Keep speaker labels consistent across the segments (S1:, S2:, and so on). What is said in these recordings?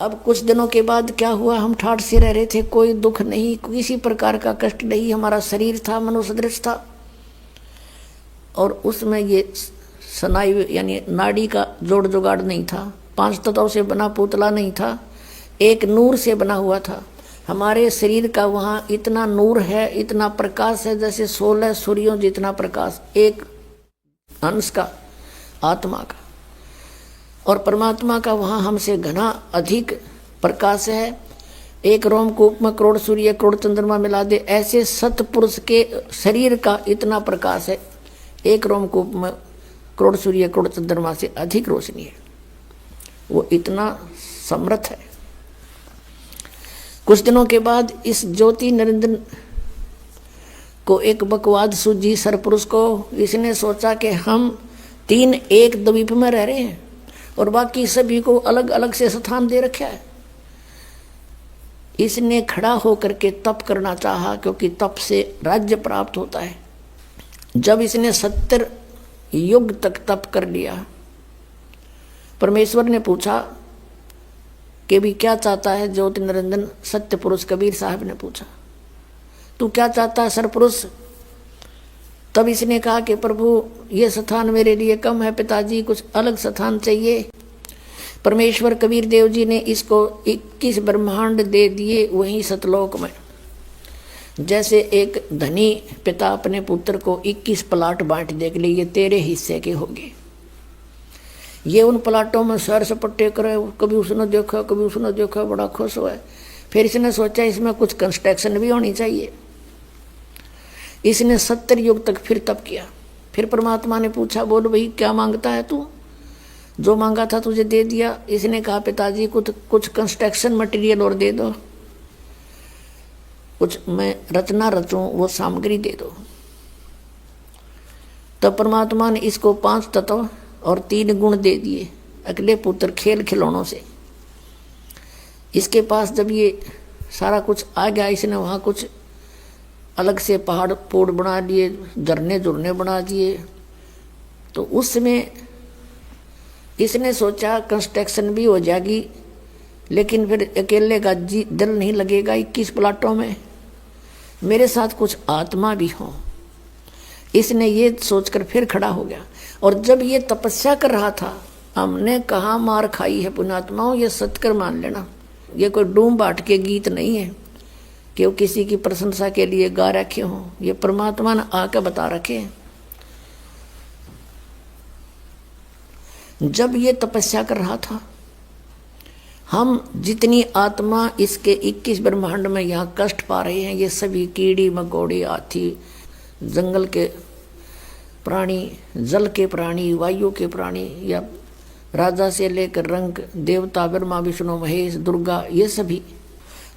S1: अब कुछ दिनों के बाद क्या हुआ, हम ठाठ से रह रहे थे, कोई दुख नहीं, किसी प्रकार का कष्ट नहीं, हमारा शरीर था मनुसदृश था, और उसमें ये स्नायु यानी नाड़ी का जोड़ जुगाड़ नहीं था, 5 तत्वों से बना पुतला नहीं था, एक नूर से बना हुआ था। हमारे शरीर का वहाँ इतना नूर है, इतना प्रकाश है, जैसे 16 सूर्यों जितना प्रकाश एक अंश का आत्मा का, और परमात्मा का वहाँ हमसे घना अधिक प्रकाश है। एक रोमकूप में करोड़ सूर्य करोड़ चंद्रमा मिला दे, ऐसे सतपुरुष के शरीर का इतना प्रकाश है, एक रोमकूप में करोड़ सूर्य करोड़ चंद्रमा से अधिक रोशनी है, वो इतना समर्थ है। कुछ दिनों के बाद इस ज्योति नरेंद्र को एक बकवाद सूझी सरपुरुष को। इसने सोचा कि हम 3 एक द्वीप में रह रहे हैं और बाकी सभी को अलग अलग से स्थान दे रखा है। इसने खड़ा होकर के तप करना चाहा, क्योंकि तप से राज्य प्राप्त होता है। जब इसने 70 युग तक तप कर लिया, परमेश्वर ने पूछा कि भी क्या चाहता है ज्योति निरंजन। सत्य पुरुष कबीर साहब ने पूछा, तू क्या चाहता है सरपुरुष। तब इसने कहा कि प्रभु ये स्थान मेरे लिए कम है पिताजी, कुछ अलग स्थान चाहिए। परमेश्वर कबीर देव जी ने इसको 21 ब्रह्मांड दे दिए वहीं सतलोक में। जैसे एक धनी पिता अपने पुत्र को 21 प्लाट बांट दे के लिए, ये तेरे हिस्से के होंगे। ये उन प्लाटों में सैर सपट्टे करे, कभी उसने देखा कभी उसने देखा, बड़ा खुश हुआ। फिर इसने सोचा इसमें कुछ कंस्ट्रक्शन भी होनी चाहिए। इसने 70 युग तक फिर तप किया। फिर परमात्मा ने पूछा, बोल भाई क्या मांगता है तू। जो मांगा था तुझे दे दिया। इसने कहा पिताजी कुछ कंस्ट्रक्शन मटेरियल और दे दो, कुछ मैं रचना रचूं वो सामग्री दे दो। तब परमात्मा ने इसको 5 तत्व और 3 गुण दे दिए अगले पुत्र खेल खिलौनों से। इसके पास जब ये सारा कुछ आ गया, इसने वहाँ कुछ अलग से पहाड़ पोड़ बना लिए, झरने झुरने बना दिए। तो उसमें इसने सोचा कंस्ट्रक्शन भी हो जाएगी, लेकिन फिर अकेले का दिल नहीं लगेगा 21 प्लाटों में, मेरे साथ कुछ आत्मा भी हो। इसने ये सोचकर फिर खड़ा हो गया। और जब ये तपस्या कर रहा था, हमने कहाँ मार खाई है पुण्यात्माओं, ये सत्कर मान लेना। ये कोई डूम बाट के गीत नहीं है कि वो किसी की प्रशंसा के लिए गा रखे हों, ये परमात्मा ने आकर बता रखे हैं। जब ये तपस्या कर रहा था, हम जितनी आत्मा इसके 21 ब्रह्मांड में यहाँ कष्ट पा रहे हैं, ये सभी कीड़ी मकोड़ी हाथी, जंगल के प्राणी, जल के प्राणी, वायु के प्राणी, या राजा से लेकर रंग देवता ब्रह्मा विष्णु महेश दुर्गा, ये सभी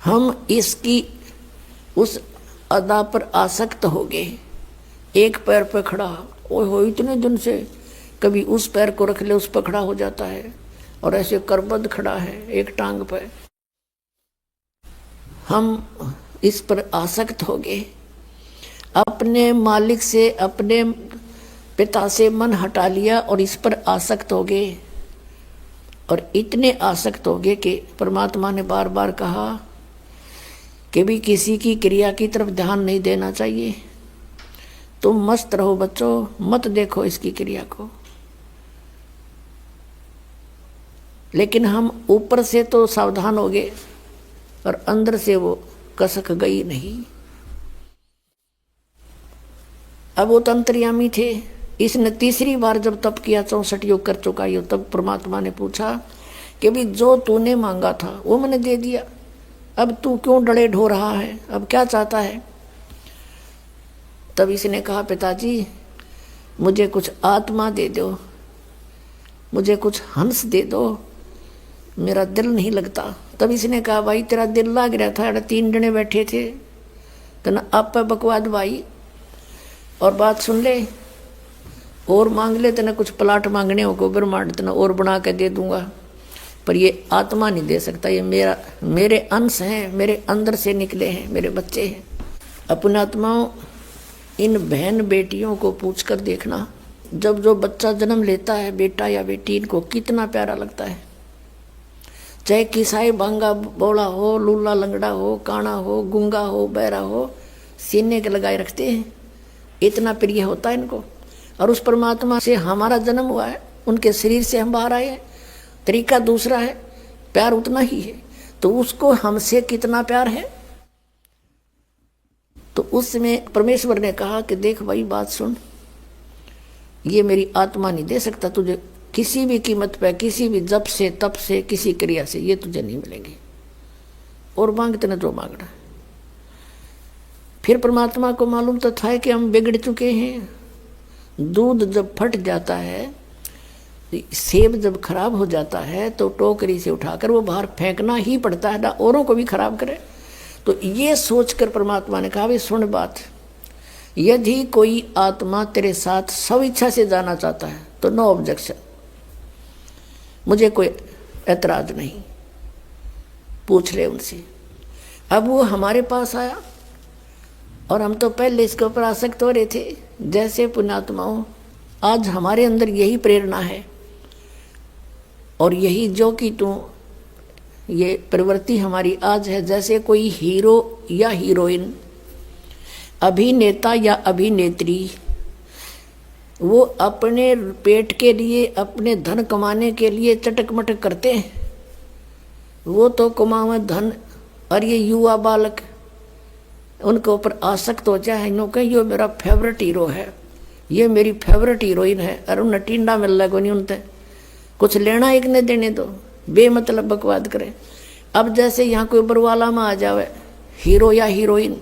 S1: हम इसकी उस अदा पर आसक्त हो गए। एक पैर पर खड़ा, ओए हो इतने दिन से, कभी उस पैर को रख ले उस पर खड़ा हो जाता है, और ऐसे करबद्ध खड़ा है एक टांग पर। हम इस पर आसक्त हो गए। अपने मालिक से, अपने पिता से मन हटा लिया और इस पर आसक्त हो गए। और इतने आसक्त हो गए कि परमात्मा ने बार बार कहा कि भी किसी की क्रिया की तरफ ध्यान नहीं देना चाहिए, तुम मस्त रहो बच्चों, मत देखो इसकी क्रिया को। लेकिन हम ऊपर से तो सावधान हो गए और अंदर से वो कसक गई नहीं। अब वो तंत्रियामी थे। इसने तीसरी बार जब तप किया, 64 योग कर चुका ये, तब परमात्मा ने पूछा कि भी जो तूने मांगा था वो मैंने दे दिया, अब तू क्यों डरे ढो रहा है, अब क्या चाहता है। तब इसने कहा पिताजी मुझे कुछ आत्मा दे दो, मुझे कुछ हंस दे दो, मेरा दिल नहीं लगता। तब इसने कहा भाई तेरा दिल लग रहा था, 3 जने बैठे थे, तो आप बकवाद भाई, और बात सुन ले और मांग ले, तेने कुछ प्लाट मांगने हो को ब्रह्मांड तना और बना के दे दूंगा, पर ये आत्मा नहीं दे सकता, ये मेरे अंश हैं, मेरे अंदर से निकले हैं, मेरे बच्चे हैं। अपने आत्माओं, इन बहन बेटियों को पूछ कर देखना, जब जो बच्चा जन्म लेता है, बेटा या बेटी, इनको कितना प्यारा लगता है। चाहे किसाई बांगा बोला हो, लूला लंगड़ा हो, काना हो, गूंगा हो, बहरा हो, सीने के लगाए रखते हैं। इतना प्रिय होता है इनको। और उस परमात्मा से हमारा जन्म हुआ है, उनके शरीर से हम बाहर आए हैं, तरीका दूसरा है, प्यार उतना ही है। तो उसको हमसे कितना प्यार है। तो उसमें परमेश्वर ने कहा कि देख भाई बात सुन, ये मेरी आत्मा नहीं दे सकता तुझे किसी भी कीमत पे, किसी भी जप से, तप से, किसी क्रिया से, ये तुझे नहीं मिलेंगे। और मांगते न जो मांगना। फिर परमात्मा को मालूम तो था कि हम बिगड़ चुके हैं। दूध जब फट जाता है, सेब जब खराब हो जाता है, तो टोकरी से उठाकर वो बाहर फेंकना ही पड़ता है, ना औरों को भी खराब करे। तो ये सोचकर परमात्मा ने कहा भाई सुन बात, यदि कोई आत्मा तेरे साथ सब इच्छा से जाना चाहता है तो नो ऑब्जेक्शन, मुझे कोई ऐतराज नहीं, पूछ ले उनसे। अब वो हमारे पास आया और हम तो पहले इसके ऊपर आसक्त हो रहे थे। जैसे पुण्यात्माओं, आज हमारे अंदर यही प्रेरणा है और यही जो कि तू ये प्रवृत्ति हमारी आज है। जैसे कोई हीरो या हीरोइन, अभिनेता या अभिनेत्री, वो अपने पेट के लिए, अपने धन कमाने के लिए चटक मटक करते हैं। वो तो कमावे धन, और ये युवा बालक उनके ऊपर आसक्त हो जाए, इन्होंने ये मेरा फेवरेट हीरो है, ये मेरी फेवरेट हीरोइन है, और उन्हें टिंडा मिल रहा है, उनसे कुछ लेना एक ने देने दो, बेमतलब बकवाद करें। अब जैसे यहाँ कोई बरवाला में आ जावे हीरो या हीरोइन,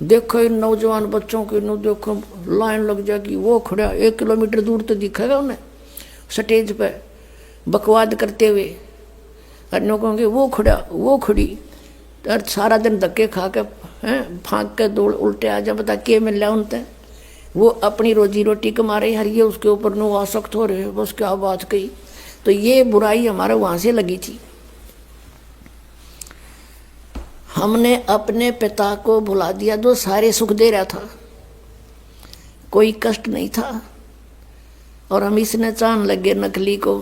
S1: देखो इन नौजवान बच्चों की, देखो लाइन लग जाएगी, वो खड़ा 1 किलोमीटर दूर तो दिखेगा उन्हें स्टेज पे बकवाद करते हुए, और नो कहोगे वो खड़ा वो खड़ी, और सारा दिन धक्के खा के फाँक के दौड़ उल्टे आ जा, बता के मिल रहा उनसे। वो अपनी रोजी रोटी कमा रहे, हर ये उसके ऊपर नो आसक्त हो रहे, बस क्या बात कही। तो ये बुराई हमारे वहाँ से लगी थी। हमने अपने पिता को भुला दिया जो सारे सुख दे रहा था, कोई कष्ट नहीं था, और हम इसने चाहने लगे नकली को।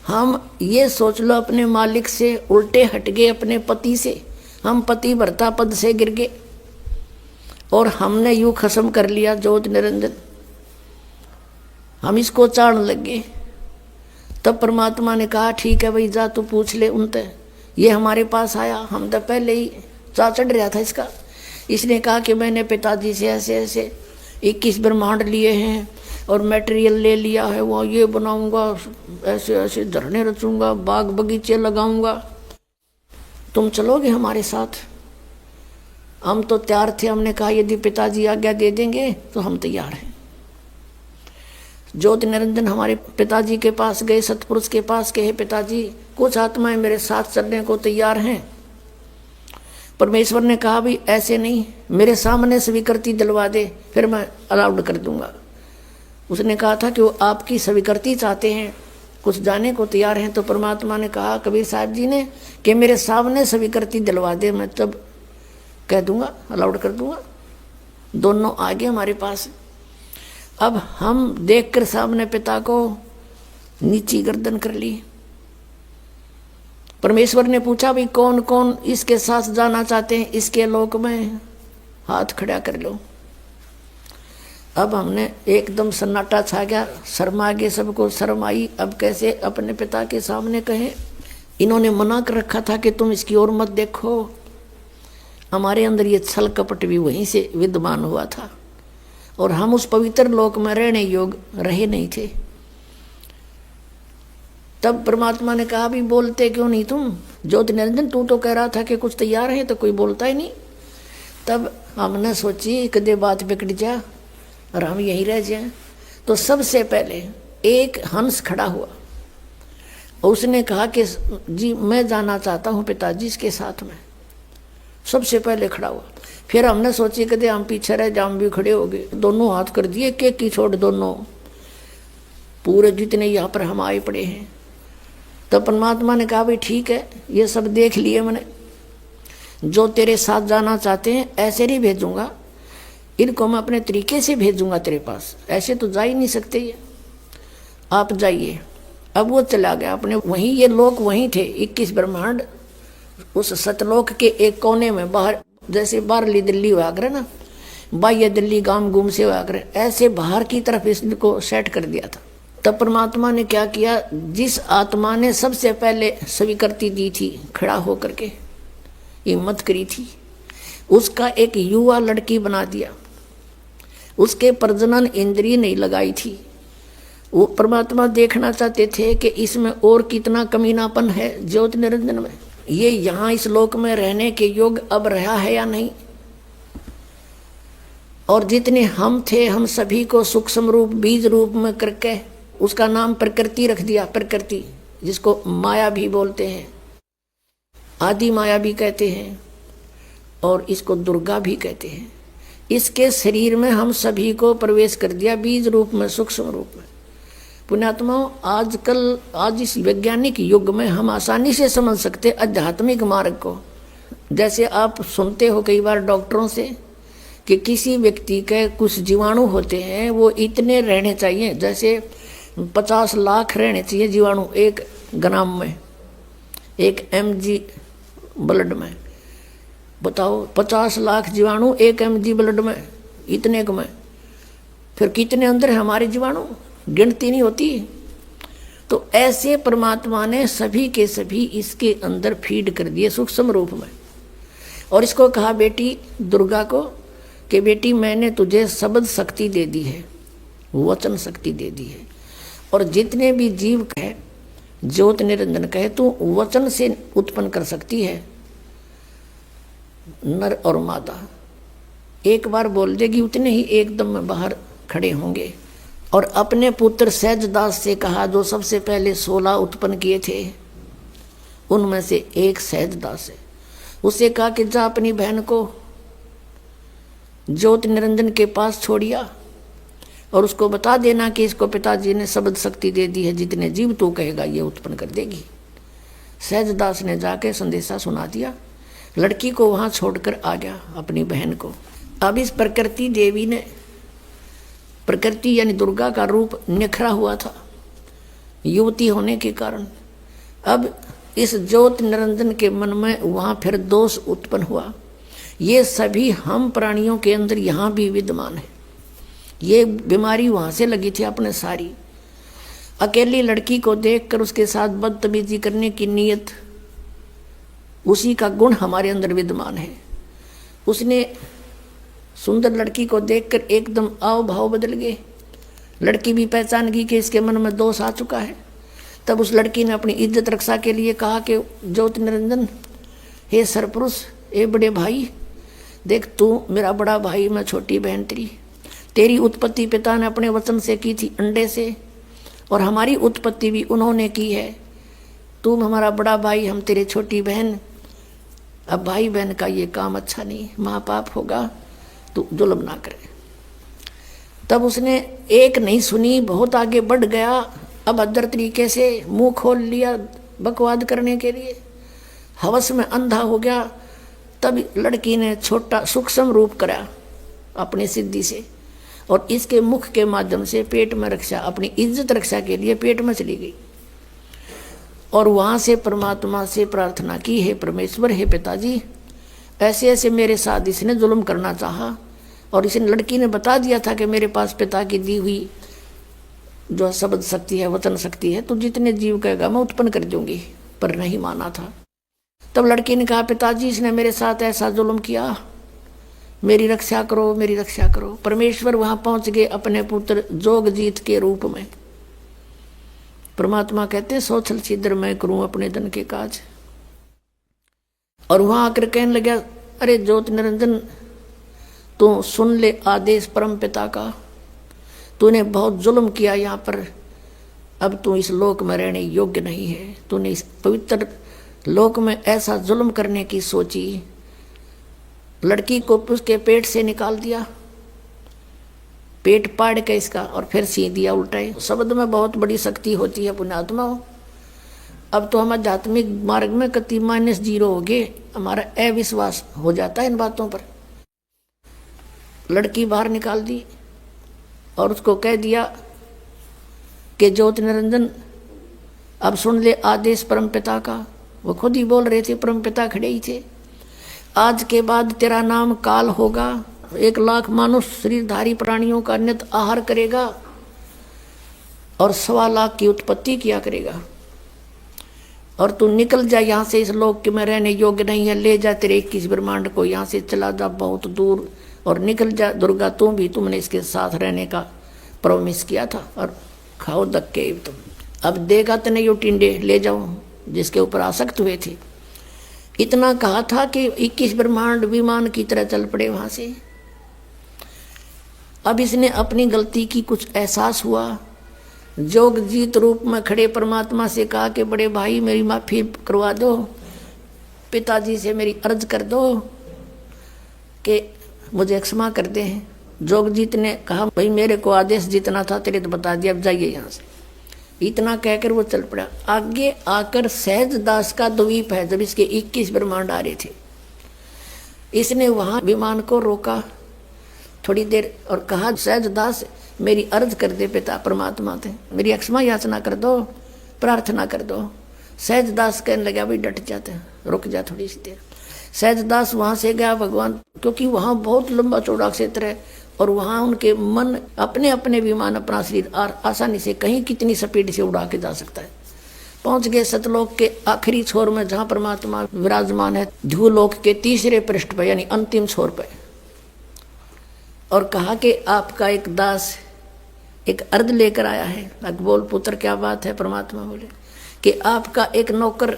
S1: हम ये सोच लो अपने मालिक से उल्टे हट गए, अपने पति से। हम पति भरता पद से गिर गए और हमने यूं खत्म कर लिया ज्योत निरंजन, हम इसको चाहने लगे। तब परमात्मा ने कहा ठीक है भाई जा तू पूछ ले उनसे। ये हमारे पास आया, हम तो पहले ही चा चढ़ रहा था इसका। इसने कहा कि मैंने पिताजी से ऐसे ऐसे 21 ब्रह्मांड लिए हैं और मटेरियल ले लिया है, वो ये बनाऊंगा, ऐसे ऐसे झरने रचूंगा, बाग बगीचे लगाऊंगा, तुम चलोगे हमारे साथ। हम तो तैयार थे, हमने कहा यदि पिताजी आज्ञा दे देंगे तो हम तैयार हैं। ज्योति निरंजन हमारे पिताजी के पास गए, सतपुरुष के पास कहे पिताजी कुछ आत्माएं मेरे साथ चलने को तैयार हैं। परमेश्वर ने कहा भी ऐसे नहीं, मेरे सामने स्वीकृति दिलवा दे, फिर मैं अलाउड कर दूंगा। उसने कहा था कि वो आपकी स्वीकृति चाहते हैं, कुछ जाने को तैयार हैं। तो परमात्मा ने कहा कबीर साहब जी ने कि मेरे सामने स्वीकृति दिलवा दे, मैं तब कह दूंगा, अलाउड कर दूंगा। दोनों आगे हमारे पास। अब हम देखकर सामने पिता को नीची गर्दन कर ली। परमेश्वर ने पूछा भी कौन कौन इसके साथ जाना चाहते हैं इसके लोक में, हाथ खड़ा कर लो। अब हमने एकदम सन्नाटा छा गया, शर्मा गए, सबको शर्म आई। अब कैसे अपने पिता के सामने कहें। इन्होंने मना कर रखा था कि तुम इसकी ओर मत देखो। हमारे अंदर ये छल कपट भी वहीं से विद्यमान हुआ था और हम उस पवित्र लोक में रहने योग्य रहे नहीं थे। तब परमात्मा ने कहा भी बोलते क्यों नहीं तुम। ज्योति निरंजन तू तो कह रहा था कि कुछ तैयार है, तो कोई बोलता ही नहीं। तब हमने सोची कदे बात बिगड़ जा और हम यहीं रह जाएं। तो सबसे पहले एक हंस खड़ा हुआ और उसने कहा कि जी मैं जाना चाहता हूँ पिताजी के साथ में। सबसे पहले खड़ा हुआ। फिर हमने सोची कदे हम पीछे रह जाम, भी खड़े हो गए, दोनों हाथ कर दिए, केक की छोड़ दोनों, पूरे जितने यहाँ पर हम आए पड़े हैं। तब परमात्मा ने कहा भाई ठीक है, ये सब देख लिए मैंने, जो तेरे साथ जाना चाहते हैं ऐसे नहीं भेजूंगा, इनको मैं अपने तरीके से भेजूंगा तेरे पास, ऐसे तो जा ही नहीं सकते ये। आप जाइए, अब वो चला गया अपने, वहीं ये लोक वहीं थे, 21 ब्रह्मांड उस सतलोक के एक कोने में, बाहर जैसे बाहरली दिल्ली हुआ करे ना, बाह्य दिल्ली गांव गुम से हुआ करे, ऐसे बाहर की तरफ इसको सेट कर दिया था। तब परमात्मा ने क्या किया, जिस आत्मा ने सबसे पहले स्वीकृति दी थी, खड़ा होकर के हिम्मत करी थी, उसका एक युवा लड़की बना दिया। उसके प्रजनन इंद्रिय नहीं लगाई थी। वो परमात्मा देखना चाहते थे कि इसमें और कितना कमीनापन है ज्योति निरंजन में, ये यहाँ इस लोक में रहने के योग्य अब रहा है या नहीं। और जितने हम थे, हम सभी को सूक्ष्म रूप बीज रूप में करके उसका नाम प्रकृति रख दिया। प्रकृति जिसको माया भी बोलते हैं, आदि माया भी कहते हैं, और इसको दुर्गा भी कहते हैं। इसके शरीर में हम सभी को प्रवेश कर दिया बीज रूप में, सूक्ष्म रूप में। पुण्यात्माओं, आजकल आज इस वैज्ञानिक युग में हम आसानी से समझ सकते आध्यात्मिक मार्ग को। जैसे आप सुनते हो कई बार डॉक्टरों से कि किसी व्यक्ति के कुछ जीवाणु होते हैं, वो इतने रहने चाहिए, जैसे 50 लाख रहने चाहिए जीवाणु एक ग्राम में, एक mg ब्लड में। बताओ 50 लाख जीवाणु एक mg ब्लड में, इतने को में फिर कितने अंदर है हमारे जीवाणु, गिनती नहीं होती। तो ऐसे परमात्मा ने सभी के सभी इसके अंदर फीड कर दिए सूक्ष्म रूप में। और इसको कहा बेटी दुर्गा को कि बेटी मैंने तुझे शब्द शक्ति दे दी है, वचन शक्ति दे दी है, और जितने भी जीव कहे, ज्योति निरंजन कहे, तू वचन से उत्पन्न कर सकती है नर और मादा। एक बार बोल देगी उतने ही एकदम में बाहर खड़े होंगे। और अपने पुत्र सहजदास से कहा, जो सबसे पहले 16 उत्पन्न किए थे उनमें से एक सहजदास है, उससे कहा कि जा अपनी बहन को ज्योति निरंजन के पास छोड़िया और उसको बता देना कि इसको पिताजी ने शब्द शक्ति दे दी है, जितने जीव तू कहेगा ये उत्पन्न कर देगी। सहजदास ने जाके संदेशा सुना दिया, लड़की को वहां छोड़कर आ गया अपनी बहन को। अब इस प्रकृति देवी ने, प्रकृति यानी दुर्गा का रूप निखरा हुआ था युवती होने के कारण। अब इस ज्योति निरंजन के मन में वहां फिर दोष उत्पन्न हुआ। ये सभी हम प्राणियों के अंदर यहाँ भी विद्यमान है। ये बीमारी वहां से लगी थी अपने सारी। अकेली लड़की को देखकर उसके साथ बदतमीजी करने की नीयत, उसी का गुण हमारे अंदर विद्यमान है। उसने सुंदर लड़की को देखकर एकदम आव भाव बदल गए। लड़की भी पहचान गई कि इसके मन में दोष आ चुका है। तब उस लड़की ने अपनी इज्जत रक्षा के लिए कहा कि ज्योति निरंजन, हे सरपुरुष, ए बड़े भाई, देख तू मेरा बड़ा भाई, मैं छोटी बहन तेरी। तेरी उत्पत्ति पिता ने अपने वचन से की थी, अंडे से, और हमारी उत्पत्ति भी उन्होंने की है। तू हमारा बड़ा भाई, हम तेरे छोटी बहन। अब भाई बहन का ये काम अच्छा नहीं, महापाप होगा, तू जुल्म ना करे। तब उसने एक नहीं सुनी, बहुत आगे बढ़ गया। अब अदर तरीके से मुंह खोल लिया बकवाद करने के लिए, हवस में अंधा हो गया। तब लड़की ने छोटा सूक्ष्म रूप करा अपनी सिद्धि से, और इसके मुख के माध्यम से पेट में रक्षा, अपनी इज्जत रक्षा के लिए पेट में चली गई। और वहाँ से परमात्मा से प्रार्थना की, हे परमेश्वर, हे पिताजी, ऐसे ऐसे मेरे साथ इसने जुल्म करना चाहा। और इस लड़की ने बता दिया था कि मेरे पास पिता की दी हुई जो शब्द शक्ति है, वचन शक्ति है, तो जितने जीव कहेगा मैं उत्पन्न कर दूंगी, पर नहीं माना था। तब लड़की ने कहा, पिताजी इसने मेरे साथ ऐसा जुल्म किया, मेरी रक्षा करो, मेरी रक्षा करो। परमेश्वर वहां पहुंच गए अपने पुत्र जोगजीत के रूप में। परमात्मा कहते हैं, सोचल छिद्र मैं करूं अपने धन के काज। और वहां आकर कहने लगा, अरे ज्योति निरंजन, तू सुन ले आदेश परम पिता का। तूने बहुत जुल्म किया यहाँ पर, अब तू इस लोक में रहने योग्य नहीं है। तूने इस पवित्र लोक में ऐसा जुल्म करने की सोची। लड़की को उसके पेट से निकाल दिया, पेट पाड़ के इसका, और फिर सी दिया उल्टाई। शब्द में बहुत बड़ी शक्ति होती है पुण्यात्माओं। अब तो हम आध्यात्मिक मार्ग में कति -0 हो गए, हमारा अविश्वास हो जाता है इन बातों पर। लड़की बाहर निकाल दी और उसको कह दिया कि ज्योति निरंजन, अब सुन ले आदेश परमपिता का। वो खुद ही बोल रहे थे, परमपिता खड़े ही थे। आज के बाद तेरा नाम काल होगा, 1,00,000 मानुष शरीरधारी प्राणियों का नित आहार करेगा और 1,25,000 की उत्पत्ति किया करेगा। और तू निकल जा यहाँ से, इस लोक के में रहने योग्य नहीं है, ले जा तेरे 21 ब्रह्मांड को, यहाँ से चला जा बहुत दूर और निकल जा। दुर्गा तुम भी, तुमने इसके साथ रहने का प्रॉमिस किया था और खाओ धक्के तुम। अब देगा तने यो टिंडे ले जाओ जिसके ऊपर आसक्त हुए थे। इतना कहा था कि 21 ब्रह्मांड विमान की तरह चल पड़े वहां से। अब इसने अपनी गलती की कुछ एहसास हुआ। जोग जीत रूप में खड़े परमात्मा से कहा कि बड़े भाई मेरी माफी करवा दो, पिताजी से मेरी अर्ज कर दो कि मुझे क्षमा कर दे। जोगजीत ने कहा भाई मेरे को आदेश जितना था तेरे तो बता दिया, अब जाइए यहाँ से। इतना कहकर वो चल पड़ा। आगे आकर सहज दास का द्वीप है, जब इसके 21 ब्रह्मांड आ रहे थे, इसने वहां विमान को रोका थोड़ी देर और कहा सहज दास मेरी अर्ज कर दे पिता परमात्मा थे, मेरी क्षमा याचना कर दो, प्रार्थना कर दो। सहज दास कहने लगा भाई डट जाते, रुक जा थोड़ी सी देर। सहज दास वहां से गया भगवान, क्योंकि वहां बहुत लंबा चौड़ा क्षेत्र है और वहां उनके मन अपने अपने विमान अपना शरीर आसानी से कहीं कितनी स्पीड से उड़ा के जा सकता है। पहुंच गए सतलोक के आखिरी छोर में जहां परमात्मा विराजमान है, ध्रुवलोक के तीसरे पृष्ठ पर यानी अंतिम छोर पर, और कहा कि आपका एक दास एक अर्ध लेकर आया है। बोल पुत्र क्या बात है? परमात्मा बोले कि आपका एक नौकर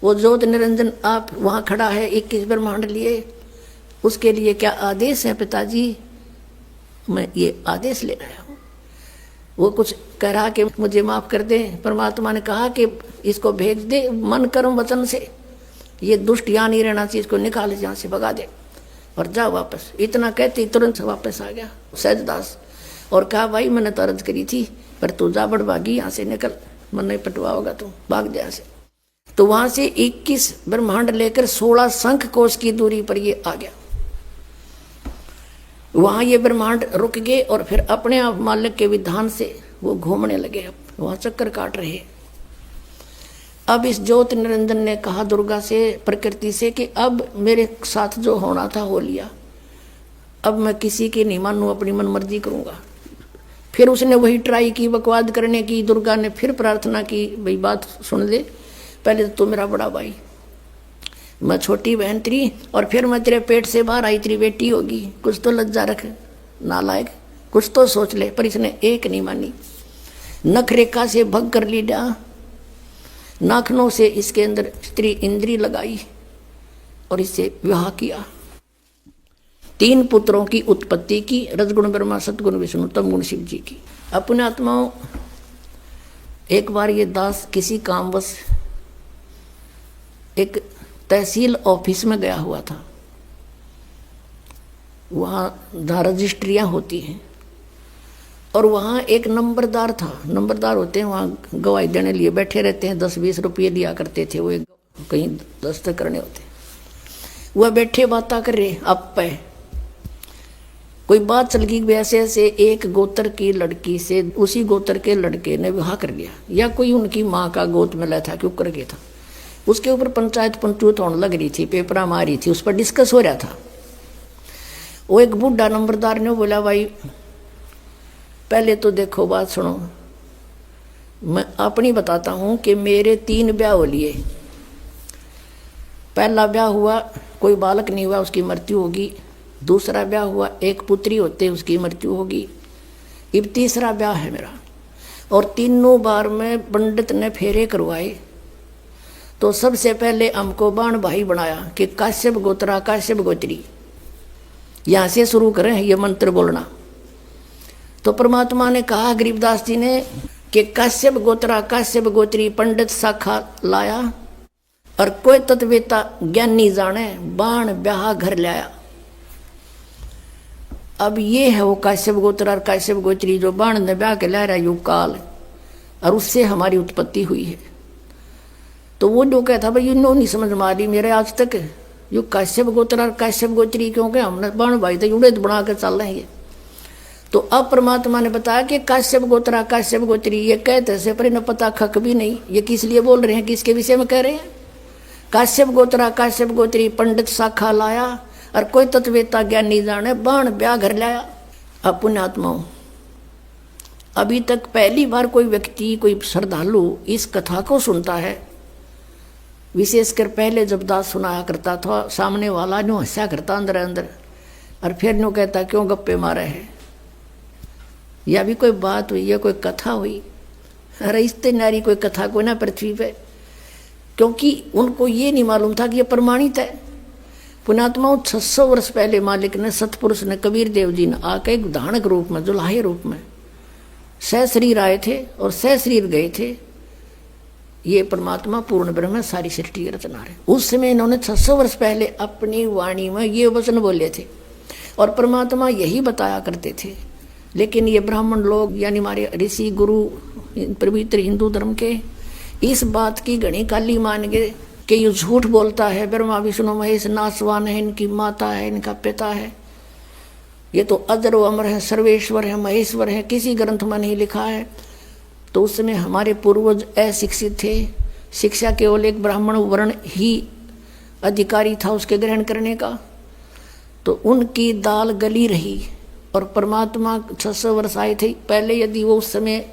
S1: वो ज्योत निरंजन आप वहां खड़ा है 21 ब्रह्मांड लिए, उसके लिए क्या आदेश है पिताजी? मैं ये आदेश ले आया हूँ। वो कुछ कह रहा कि मुझे माफ कर दे। परमात्मा ने कहा कि इसको भेज दे मन कर्म वचन से, ये दुष्ट यहाँ नहीं रहना चाहिए, इसको निकाल यहाँ से भगा दे और जा वापस। इतना कहते तुरंत वापस आ गया सहजदास और कहा भाई मैंने तो अर्ज करी थी पर तू जा बड़भागी, यहाँ से निकल, मन नहीं पटवा होगा तू, भाग जा से। तो वहां से 21 ब्रह्मांड लेकर 16 शंख कोश की दूरी पर ये आ गया। वहां ये ब्रह्मांड रुक गए और फिर अपने आप मालिक के विधान से वो घूमने लगे, वहां चक्कर काट रहे। अब इस ज्योत निरंजन ने कहा दुर्गा से, प्रकृति से, कि अब मेरे साथ जो होना था हो लिया, अब मैं किसी की नहीं मानूं, अपनी मन मर्जी करूंगा। फिर उसने वही ट्राई की बकवाद करने की। दुर्गा ने फिर प्रार्थना की भाई बात सुन ले, पहले तो मेरा बड़ा भाई, मैं छोटी बहन तेरी, और फिर मैं तेरे पेट से बाहर आई तेरी बेटी होगी, कुछ तो लज्जा रख नालायक, कुछ तो सोच ले। पर इसने एक नहीं मानी, नखरेखा से भग कर लिया, नाखनों से इसके अंदर स्त्री इंद्री लगाई और इससे विवाह किया। 3 पुत्रों की उत्पत्ति की, रजगुण ब्रह्मा, सतगुण विष्णु, तमगुण शिव जी की। अपने आत्माओं, एक बार ये दास किसी कामवश एक तहसील ऑफिस में गया हुआ था। वहाँ रजिस्ट्रियाँ होती हैं और वहाँ एक नंबरदार था। नंबरदार होते हैं वहाँ गवाही देने लिए बैठे रहते हैं, 10-20 रुपये दिया करते थे, वो कहीं दस्तखत करने होते। वह बैठे बातें कर रहे, अब पे कोई बात चल गई, वैसे ऐसे एक गोत्र की लड़की से उसी गोत्र के लड़के ने विवाह कर लिया, या कोई उनकी माँ का गोद में था, क्यों कर गया था। उसके ऊपर पंचायत पंचूत होने लग रही थी, पेपरा मारी थी, उस पर डिस्कस हो रहा था। वो एक बूढ़ा नंबरदार ने बोला भाई पहले तो देखो बात सुनो, मैं अपनी बताता हूँ कि मेरे 3 ब्याह हो लिए। पहला ब्याह हुआ, कोई बालक नहीं हुआ, उसकी मृत्यु होगी। दूसरा ब्याह हुआ, एक पुत्री होते, उसकी मृत्यु होगी। अब तीसरा ब्याह है मेरा, और तीनों बार में पंडित ने फेरे करवाए। तो सबसे पहले हमको बाण भाई बनाया कि काश्यप गोत्रा काश्यप गोत्री, यहाँ से शुरू करें ये मंत्र बोलना। तो परमात्मा ने कहा गरीबदास जी ने कि काश्यप गोत्रा काश्यप गोत्री पंडित शाखा लाया, और कोई तत्वेता ज्ञानी जाने बाण ब्याह घर लाया। अब ये है वो काश्यप गोत्रा और काश्यप गोत्री जो बाण ने ब्याह के ला रहा युग काल, और उससे हमारी उत्पत्ति हुई है। तो वो जो कहता भाई इन्होंने नहीं समझ मारी मेरे आज तक, यो काश्यप गोत्र और काश्यप गोत्री, क्योंकि हमने बाण भाई तो जुड़े बना कर चल रहे हैं। तो अब परमात्मा ने बताया कि काश्यप गोत्रा काश्यप गोत्री, ये कहते से पर इन्हें पता खक भी नहीं ये किस लिए बोल रहे हैं, किसके विषय में कह रहे हैं। काश्यप गोत्रा काश्यप गोत्री पंडित शाखा लाया और कोई तत्वेता ज्ञान नहीं जाने बाण ब्याह घर लाया। अब पुण्यात्माओं, अभी तक पहली बार कोई व्यक्ति कोई श्रद्धालु इस कथा को सुनता है। विशेषकर पहले जब दास सुनाया करता था सामने वाला न्यू हंसा करता अंदर अंदर और फिर न्यू कहता क्यों गप्पे मारे है, या भी कोई बात हुई या कोई कथा हुई। अरे इतने नारी कोई कथा कोई ना पृथ्वी पे, क्योंकि उनको ये नहीं मालूम था कि ये प्रमाणित है। पुण्यात्माओं 600 वर्ष पहले मालिक ने सतपुरुष ने कबीर देव जी ने आके एक उदाहरण रूप में जुलाहे रूप में सहशरीर आए थे और सहशरीर गए थे। ये परमात्मा पूर्ण ब्रह्म है, सारी सृष्टि की रचना है। उस समय इन्होंने 600 वर्ष पहले अपनी वाणी में ये वचन बोले थे और परमात्मा यही बताया करते थे। लेकिन ये ब्राह्मण लोग यानी हमारे ऋषि गुरु पवित्र हिंदू धर्म के इस बात की घनी काली मान गए कि ये झूठ बोलता है, ब्रह्मा विष्णु महेश नासवान है, इनकी माता है, इनका पिता है, ये तो अजर व अमर है, सर्वेश्वर है, महेश्वर है, किसी ग्रंथ में नहीं लिखा है। तो उस समय हमारे पूर्वज अशिक्षित थे, शिक्षा केवल एक ब्राह्मण वर्ण ही अधिकारी था उसके ग्रहण करने का, तो उनकी दाल गली रही और परमात्मा 600 वर्ष आए थे पहले। यदि वो उस समय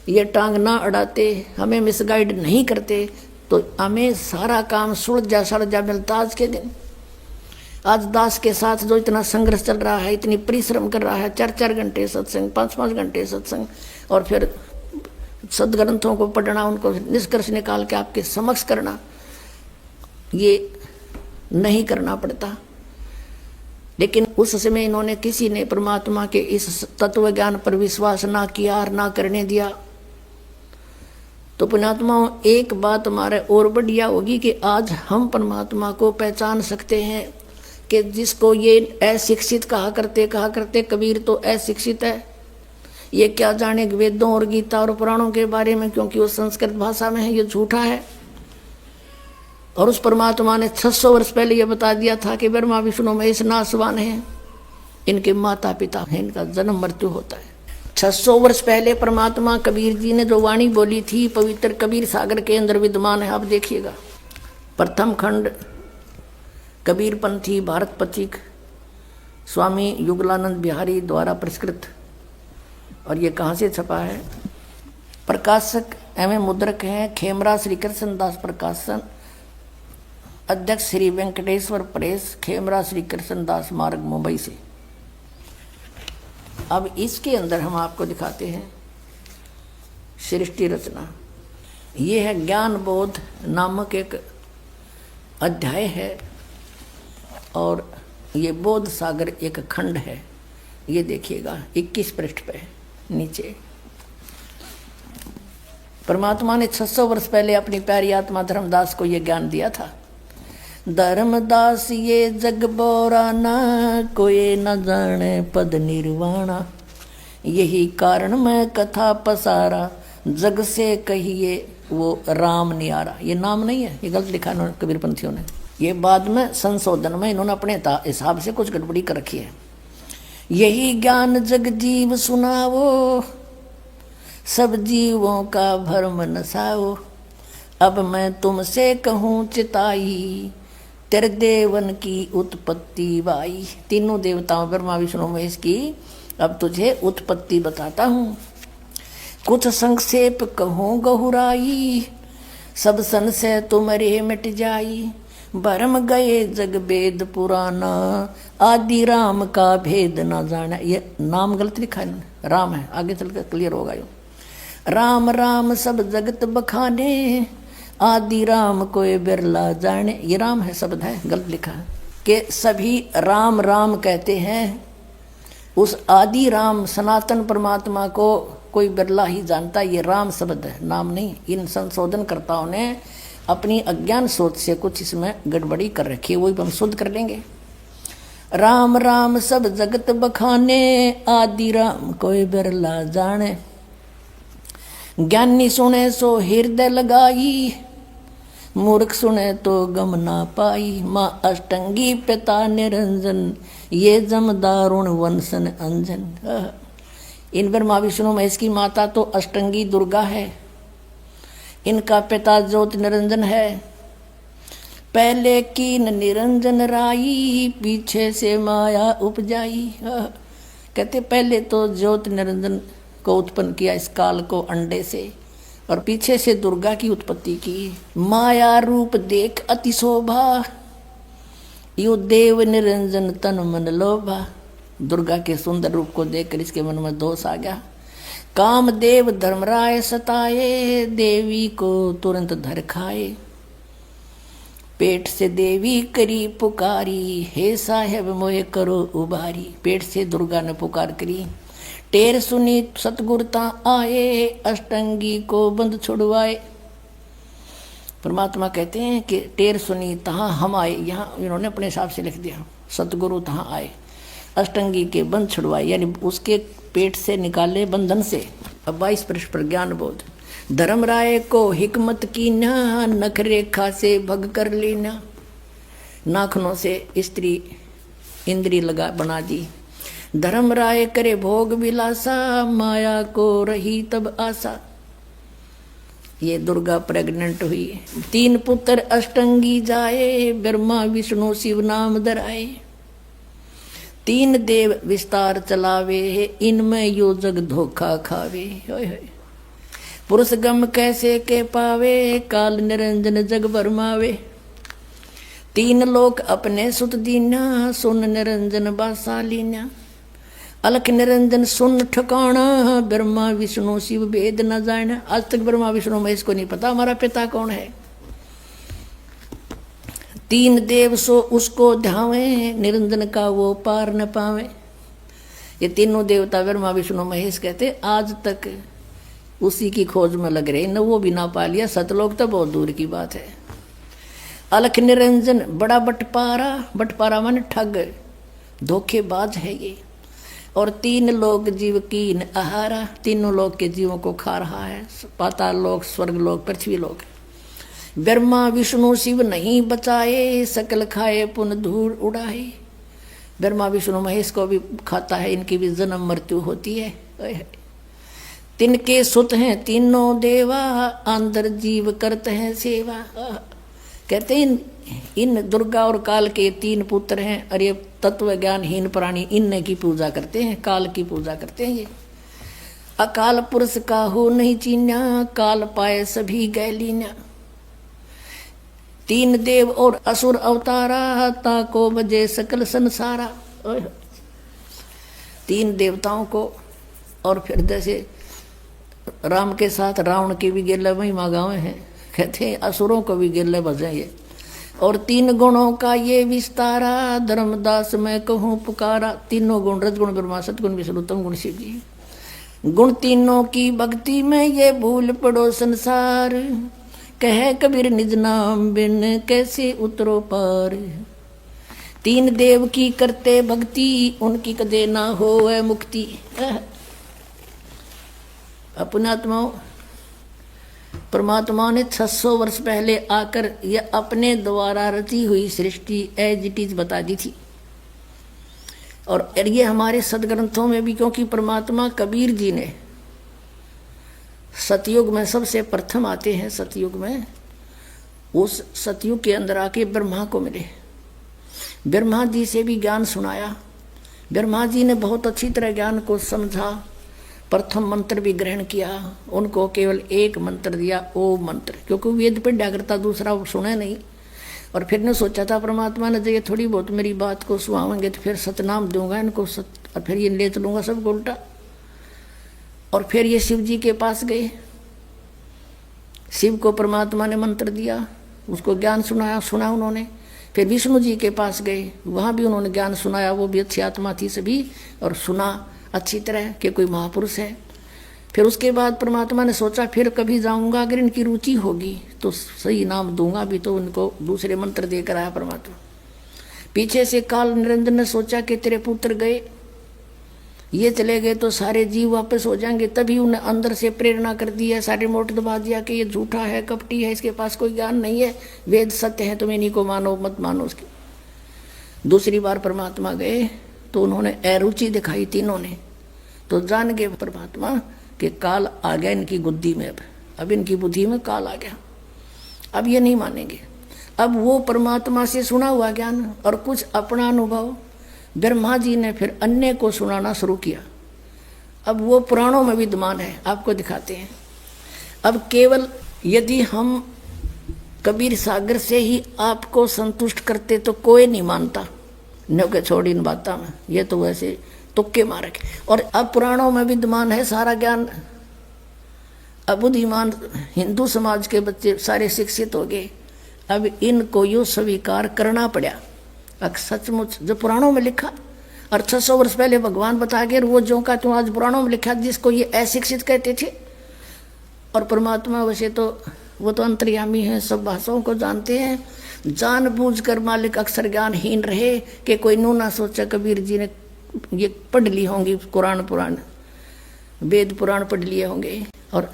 S1: ये टांग ना अड़ाते, हमें मिसगाइड नहीं करते, तो हमें सारा काम सुलझा सड़जा मिलता आज के दिन। आज दास के साथ जो इतना संघर्ष चल रहा है, इतनी परिश्रम कर रहा है, 4-4 घंटे सत्संग, 5-5 घंटे सत्संग और फिर सदग्रंथों को पढ़ना, उनको निष्कर्ष निकाल के आपके समक्ष करना, ये नहीं करना पड़ता। लेकिन उस समय इन्होंने किसी ने परमात्मा के इस तत्व ज्ञान पर विश्वास ना किया और ना करने दिया। तो पुण्यात्माओं, एक बात हमारे और बढ़िया होगी कि आज हम परमात्मा को पहचान सकते हैं कि जिसको ये अशिक्षित कहा करते कबीर तो अशिक्षित है, ये क्या जाने वेदों और गीता और पुराणों के बारे में, क्योंकि वो संस्कृत भाषा में है, ये झूठा है। और उस परमात्मा ने 600 वर्ष पहले ये बता दिया था कि ब्रह्मा विष्णु महेश नासवान हैं, इनके माता पिता हैं, इनका जन्म मृत्यु होता है। 600 वर्ष पहले परमात्मा कबीर जी ने जो वाणी बोली थी पवित्र कबीर सागर के अंदर विद्यमान है। आप देखिएगा, प्रथम खंड कबीर पंथी भारत पथिक स्वामी युगलानंद बिहारी द्वारा पुरस्कृत। और ये कहाँ से छपा है? प्रकाशक एवं मुद्रक हैं खेमरा श्री कृष्ण दास प्रकाशन, अध्यक्ष श्री वेंकटेश्वर प्रेस, खेमरा श्री कृष्ण दास मार्ग, मुंबई से। अब इसके अंदर हम आपको दिखाते हैं सृष्टि रचना। ये है ज्ञान बोध नामक एक अध्याय है और ये बोध सागर एक खंड है। ये देखिएगा 21 पृष्ठ पे नीचे परमात्मा ने 600 वर्ष पहले अपनी प्यारी आत्मा धर्मदास को ये ज्ञान दिया था। धर्मदास ये जग बोराना, कोई न जाने पद निर्वाणा, यही कारण मैं कथा पसारा, जग से कहिए वो राम नियारा। ये नाम नहीं है, ये गलत लिखा है कबीर पंथियों ने। ये बाद में संशोधन में इन्होंने अपने हिसाब से कुछ गड़बड़ी कर रखी है। यही ज्ञान जग जीव सुनावो, सब जीवों का भरम नसाओ, अब मैं तुमसे कहूँ चिताई, तेरे देवन की उत्पत्ति बाई। तीनों देवताओं ब्रह्मा विष्णु महेश की अब तुझे उत्पत्ति बताता हूँ। कुछ संक्षेप कहूँ गहुराई, सब संशय तुम्हारे मिट जाई, भरम गए जग वेद पुराना, आदि राम का भेद न जाना। ये नाम गलत लिखा है, राम है, आगे चल कर क्लियर होगा। यो राम राम सब जगत बखाने, आदि राम कोई बिरला जाने। ये राम है शब्द है, गलत लिखा है कि सभी राम राम कहते हैं। उस आदि राम सनातन परमात्मा को कोई बिरला ही जानता। ये राम शब्द है, नाम नहीं। इन संशोधनकर्ताओं ने अपनी अज्ञान सोच से कुछ इसमें गड़बड़ी कर रखी है, वही हम शुद्ध कर लेंगे। राम राम सब जगत बखाने, आदि राम कोई बिरला जाने, ज्ञानी सुने सो हृदय लगाई, मूर्ख सुने तो गम ना पाई। माँ अष्टंगी पिता निरंजन, ये जम दारुण वंशन अंजन। इन ब्रह्मा विष्णु महेश की माता तो अष्टंगी दुर्गा है, इनका पिता ज्योति निरंजन है। पहले कीन निरंजन राई, पीछे से माया उपजाई। कहते पहले तो ज्योति निरंजन को उत्पन्न किया इस काल को अंडे से, और पीछे से दुर्गा की उत्पत्ति की। माया रूप देख अति शोभा, यू देव निरंजन तन मन लोभा। दुर्गा के सुंदर रूप को देखकर इसके मन में दोष आ गया। कामदेव धर्मराय सताए, देवी को तुरंत धर खाए। पेट से देवी करी पुकारी, हे साहेब मोहे करो उबारी। पेट से दुर्गा ने पुकार करी। टेर सुनी सतगुरता आए, अष्टंगी को बंद छुड़वाए। परमात्मा कहते हैं कि टेर सुनी तहाँ हम आए, यहाँ इन्होंने अपने हिसाब से लिख दिया, सतगुरु तहाँ आए, अष्टंगी के बंध छुड़वाए, यानी उसके पेट से निकाले बंधन से। अब 22 पृष्ठ पर ज्ञान बोध। धर्मराय को हिकमत की ना, नख रेखा से भग कर लेना। नाखनों से स्त्री इंद्री लगा बना दी। धर्मराय करे भोग विलासा, माया को रही तब आशा। ये दुर्गा प्रेग्नेंट हुई। 3 पुत्र अष्टंगी जाए, ब्रह्मा विष्णु शिव नाम धराए। 3 देव विस्तार चलावे, इनमें यो जग धोखा खावे। पुरुष गम कैसे के पावे, काल निरंजन जग भरमावे। 3 लोक अपने सुत दीना, सुन निरंजन बासालीना। अलख निरंजन सुन ठिकाना, ब्रह्मा विष्णु शिव वेद न जाना। आज तक ब्रह्मा विष्णु महेश को नहीं पता हमारा पिता कौन है। 3 देव सो उसको ध्यावे, निरंजन का वो पार न पावे। ये तीनों देवता ब्रह्मा विष्णु महेश कहते आज तक उसी की खोज में लग रहे, न वो भी ना पा लिया। सतलोक तो बहुत दूर की बात है। अलख निरंजन बड़ा बटपारा, बटपारा माने ठग, धोखेबाज है ये। और 3 लोक जीव कीन आहारा, तीनों लोक के जीवों को खा रहा है। पाताल लोक, स्वर्ग लोक, पृथ्वी लोक। ब्रह्मा विष्णु शिव नहीं बचाए, सकल खाए पुन धूल उड़ाए। ब्रह्मा विष्णु महेश को भी खाता है, इनकी भी जन्म मृत्यु होती है। तिनके सुत हैं तीनों देवा, अंदर जीव करते हैं सेवा। कहते हैं इन दुर्गा और काल के 3 पुत्र हैं, और ये तत्व ज्ञानहीन प्राणी इनने की पूजा करते हैं, काल की पूजा करते हैं। ये अकाल पुरुष का हो नहीं चीन्या, काल पाए सभी गैलीना। 3 देव और असुर अवतारा, ताको बजे सकल संसारा। 3 देवताओं को, और फिर जैसे राम के साथ रावण के भी गिरले वही मागावे हैं। कहते हैं असुरों को भी गिरले बजे ये। और 3 गुणों का ये विस्तारा, धर्मदास मैं कहूँ पुकारा। तीनों गुण, रजगुण ब्रह्मा, सतगुण विष्णु, तम गुण शिव जी। गुण तीनों की भक्ति में ये भूल पड़ो संसार, कहे कबीर निज नाम बिन कैसे उतरो पार। 3 देव की करते भक्ति, उनकी कदे ना होए मुक्ति। अपने आत्माओं, परमात्मा ने 600 वर्ष पहले आकर यह अपने द्वारा रची हुई सृष्टि एज इट इज बता दी थी। और ये हमारे सदग्रंथों में भी, क्योंकि परमात्मा कबीर जी ने सतयुग में सबसे प्रथम आते हैं। सतयुग में, उस सतयुग के अंदर आके ब्रह्मा को मिले, ब्रह्मा जी से भी ज्ञान सुनाया। ब्रह्मा जी ने बहुत अच्छी तरह ज्ञान को समझा, प्रथम मंत्र भी ग्रहण किया। उनको केवल एक मंत्र दिया, ओम मंत्र, क्योंकि वेद पढ़ा करता, दूसरा वो सुने नहीं। और फिर ने सोचा था परमात्मा ने, ये थोड़ी बहुत मेरी बात को सुहावेंगे तो फिर सतनाम दूंगा इनको, और फिर ये ले चलूँगा सबको उल्टा। और फिर ये शिव जी के पास गए, शिव को परमात्मा ने मंत्र दिया, उसको ज्ञान सुना उन्होंने। फिर विष्णु जी के पास गए, वहाँ भी उन्होंने ज्ञान सुनाया, वो भी अच्छी आत्मा थी सभी, और सुना अच्छी तरह कि कोई महापुरुष है। फिर उसके बाद परमात्मा ने सोचा फिर कभी जाऊंगा, अगर इनकी रुचि होगी तो सही नाम दूंगा भी, तो उनको दूसरे मंत्र देकर आया परमात्मा। पीछे से काल निरंजन ने सोचा कि तेरे पुत्र गए, ये चले गए तो सारे जीव वापस हो जाएंगे, तभी उन्हें अंदर से प्रेरणा कर दी है, सारे मोट दबा दिया कि ये झूठा है, कपटी है, इसके पास कोई ज्ञान नहीं है, वेद सत्य है, तुम इन्हीं को मानो मत मानो उसकी। दूसरी बार परमात्मा गए तो उन्होंने अरुचि दिखाई तीनों ने, तो जान गए परमात्मा कि काल आ गया इनकी बुद्धि में, अब इनकी बुद्धि में काल आ गया, अब ये नहीं मानेंगे। अब वो परमात्मा से सुना हुआ ज्ञान और कुछ अपना अनुभव ब्रह्मा जी ने फिर अन्य को सुनाना शुरू किया। अब वो पुराणों में विद्यमान है, आपको दिखाते हैं। अब केवल यदि हम कबीर सागर से ही आपको संतुष्ट करते तो कोई नहीं मानता, न के छोड़ इन बातों में, ये तो वैसे तुक्के मारे। और अब पुराणों में विद्यमान है सारा ज्ञान। अब बुद्धिमान हिंदू समाज के बच्चे सारे शिक्षित हो गए, अब इनको यो स्वीकार करना पड़ा। अब सचमुच जो पुराणों में लिखा और 600 वर्ष पहले भगवान बता गए, वो जो का तुम आज पुराणों में लिखा, जिसको ये अशिक्षित कहते थे। और परमात्मा वैसे तो वो तो अंतर्यामी है, सब भाषाओं को जानते हैं। जानबूझकर मालिक अक्सर ज्ञानहीन रहे कि कोई नू ना सोचा कबीर जी ने ये पढ़ ली होंगी, कुरान पुराण वेद पुराण पढ़ लिए होंगे। और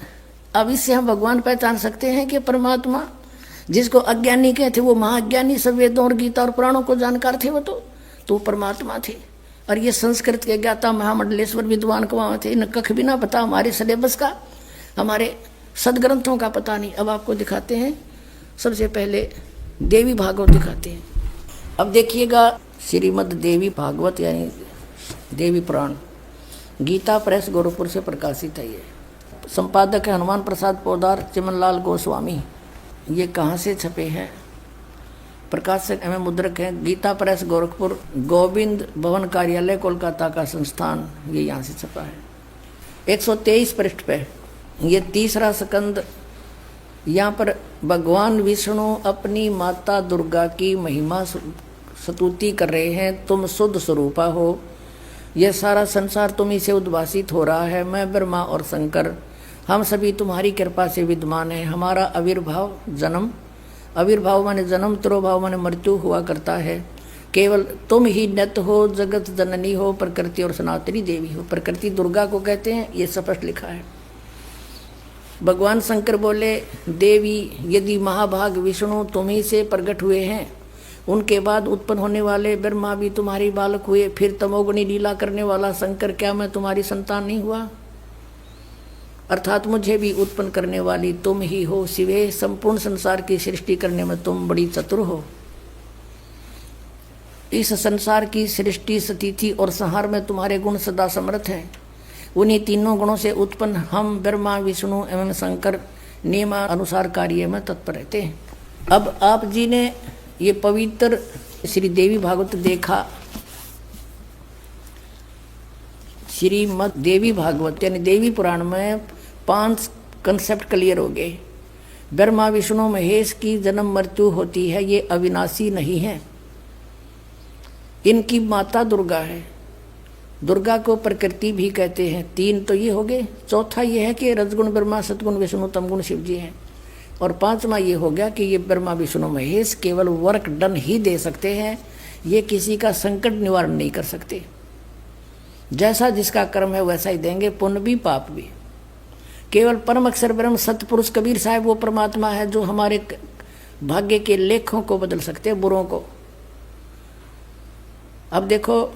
S1: अब इससे हम भगवान पहचान सकते हैं कि परमात्मा जिसको अज्ञानी कहते वो महाज्ञानी, सब वेदों और गीता और पुराणों को जानकार थे, वो तो परमात्मा थे। और ये संस्कृत के ज्ञाता महामंडलेश्वर विद्वान कहाँ थे, इन्हें कख भी ना पता हमारे सिलेबस का, हमारे सदग्रंथों का पता नहीं। अब आपको दिखाते हैं, सबसे पहले देवी भागवत दिखाते हैं। अब देखिएगा श्रीमद् देवी भागवत यानी देवी पुराण, गीता प्रेस गोरखपुर से प्रकाशित है। ये संपादक है हनुमान प्रसाद पोदार, चिमनलाल गोस्वामी। ये कहाँ से छपे हैं? प्रकाशक एवं मुद्रक है गीता प्रेस गोरखपुर, गोविंद भवन कार्यालय कोलकाता का संस्थान, ये यहाँ से छपा है। 123 पृष्ठ पे ये तीसरा स्कंद। यहाँ पर भगवान विष्णु अपनी माता दुर्गा की महिमा स्तुति कर रहे हैं। तुम शुद्ध स्वरूपा हो, यह सारा संसार तुम्ही से उद्भासित हो रहा है। मैं ब्रह्मा और शंकर हम सभी तुम्हारी कृपा से विद्यमान है। हमारा आविर्भाव जन्म, आविर्भाव माने जन्म, तिरोभाव माने मृत्यु हुआ करता है। केवल तुम ही नित्य हो, जगत जननी हो, प्रकृति और सनातनी देवी हो। प्रकृति दुर्गा को कहते हैं, ये स्पष्ट लिखा है। भगवान शंकर बोले, देवी यदि महाभाग विष्णु तुम्ही से प्रकट हुए हैं, उनके बाद उत्पन्न होने वाले ब्रह्मा भी तुम्हारी बालक हुए, फिर तमोगुणी लीला करने वाला शंकर क्या मैं तुम्हारी संतान नहीं हुआ? अर्थात मुझे भी उत्पन्न करने वाली तुम ही हो शिवे। संपूर्ण संसार की सृष्टि करने में तुम बड़ी चतुर हो। इस संसार की सृष्टि, स्थिति और संहार में तुम्हारे गुण सदा समर्थ हैं। उन्हीं तीनों गुणों से उत्पन्न हम ब्रह्मा विष्णु एवं शंकर नियमानुसार कार्य में तत्पर रहते हैं। अब आप जी ने ये पवित्र श्री देवी भागवत देखा, श्रीमद् देवी भागवत यानी देवी पुराण में 5 कंसेप्ट क्लियर हो गए। ब्रह्मा विष्णु महेश की जन्म मृत्यु होती है, ये अविनाशी नहीं है। इनकी माता दुर्गा है, दुर्गा को प्रकृति भी कहते हैं। 3 तो ये हो गए। चौथा ये है कि रजगुण ब्रह्मा, सतगुण विष्णु, तमगुण शिव जी हैं। और 5वां ये हो गया कि ये ब्रह्मा विष्णु महेश केवल वर्क डन ही दे सकते हैं, ये किसी का संकट निवारण नहीं कर सकते। जैसा जिसका कर्म है वैसा ही देंगे, पुण्य भी पाप भी। केवल परम अक्षर ब्रह्म सतपुरुष कबीर साहब वो परमात्मा है जो हमारे भाग्य के लेखों को बदल सकते हैं, बुरों को। अब देखो,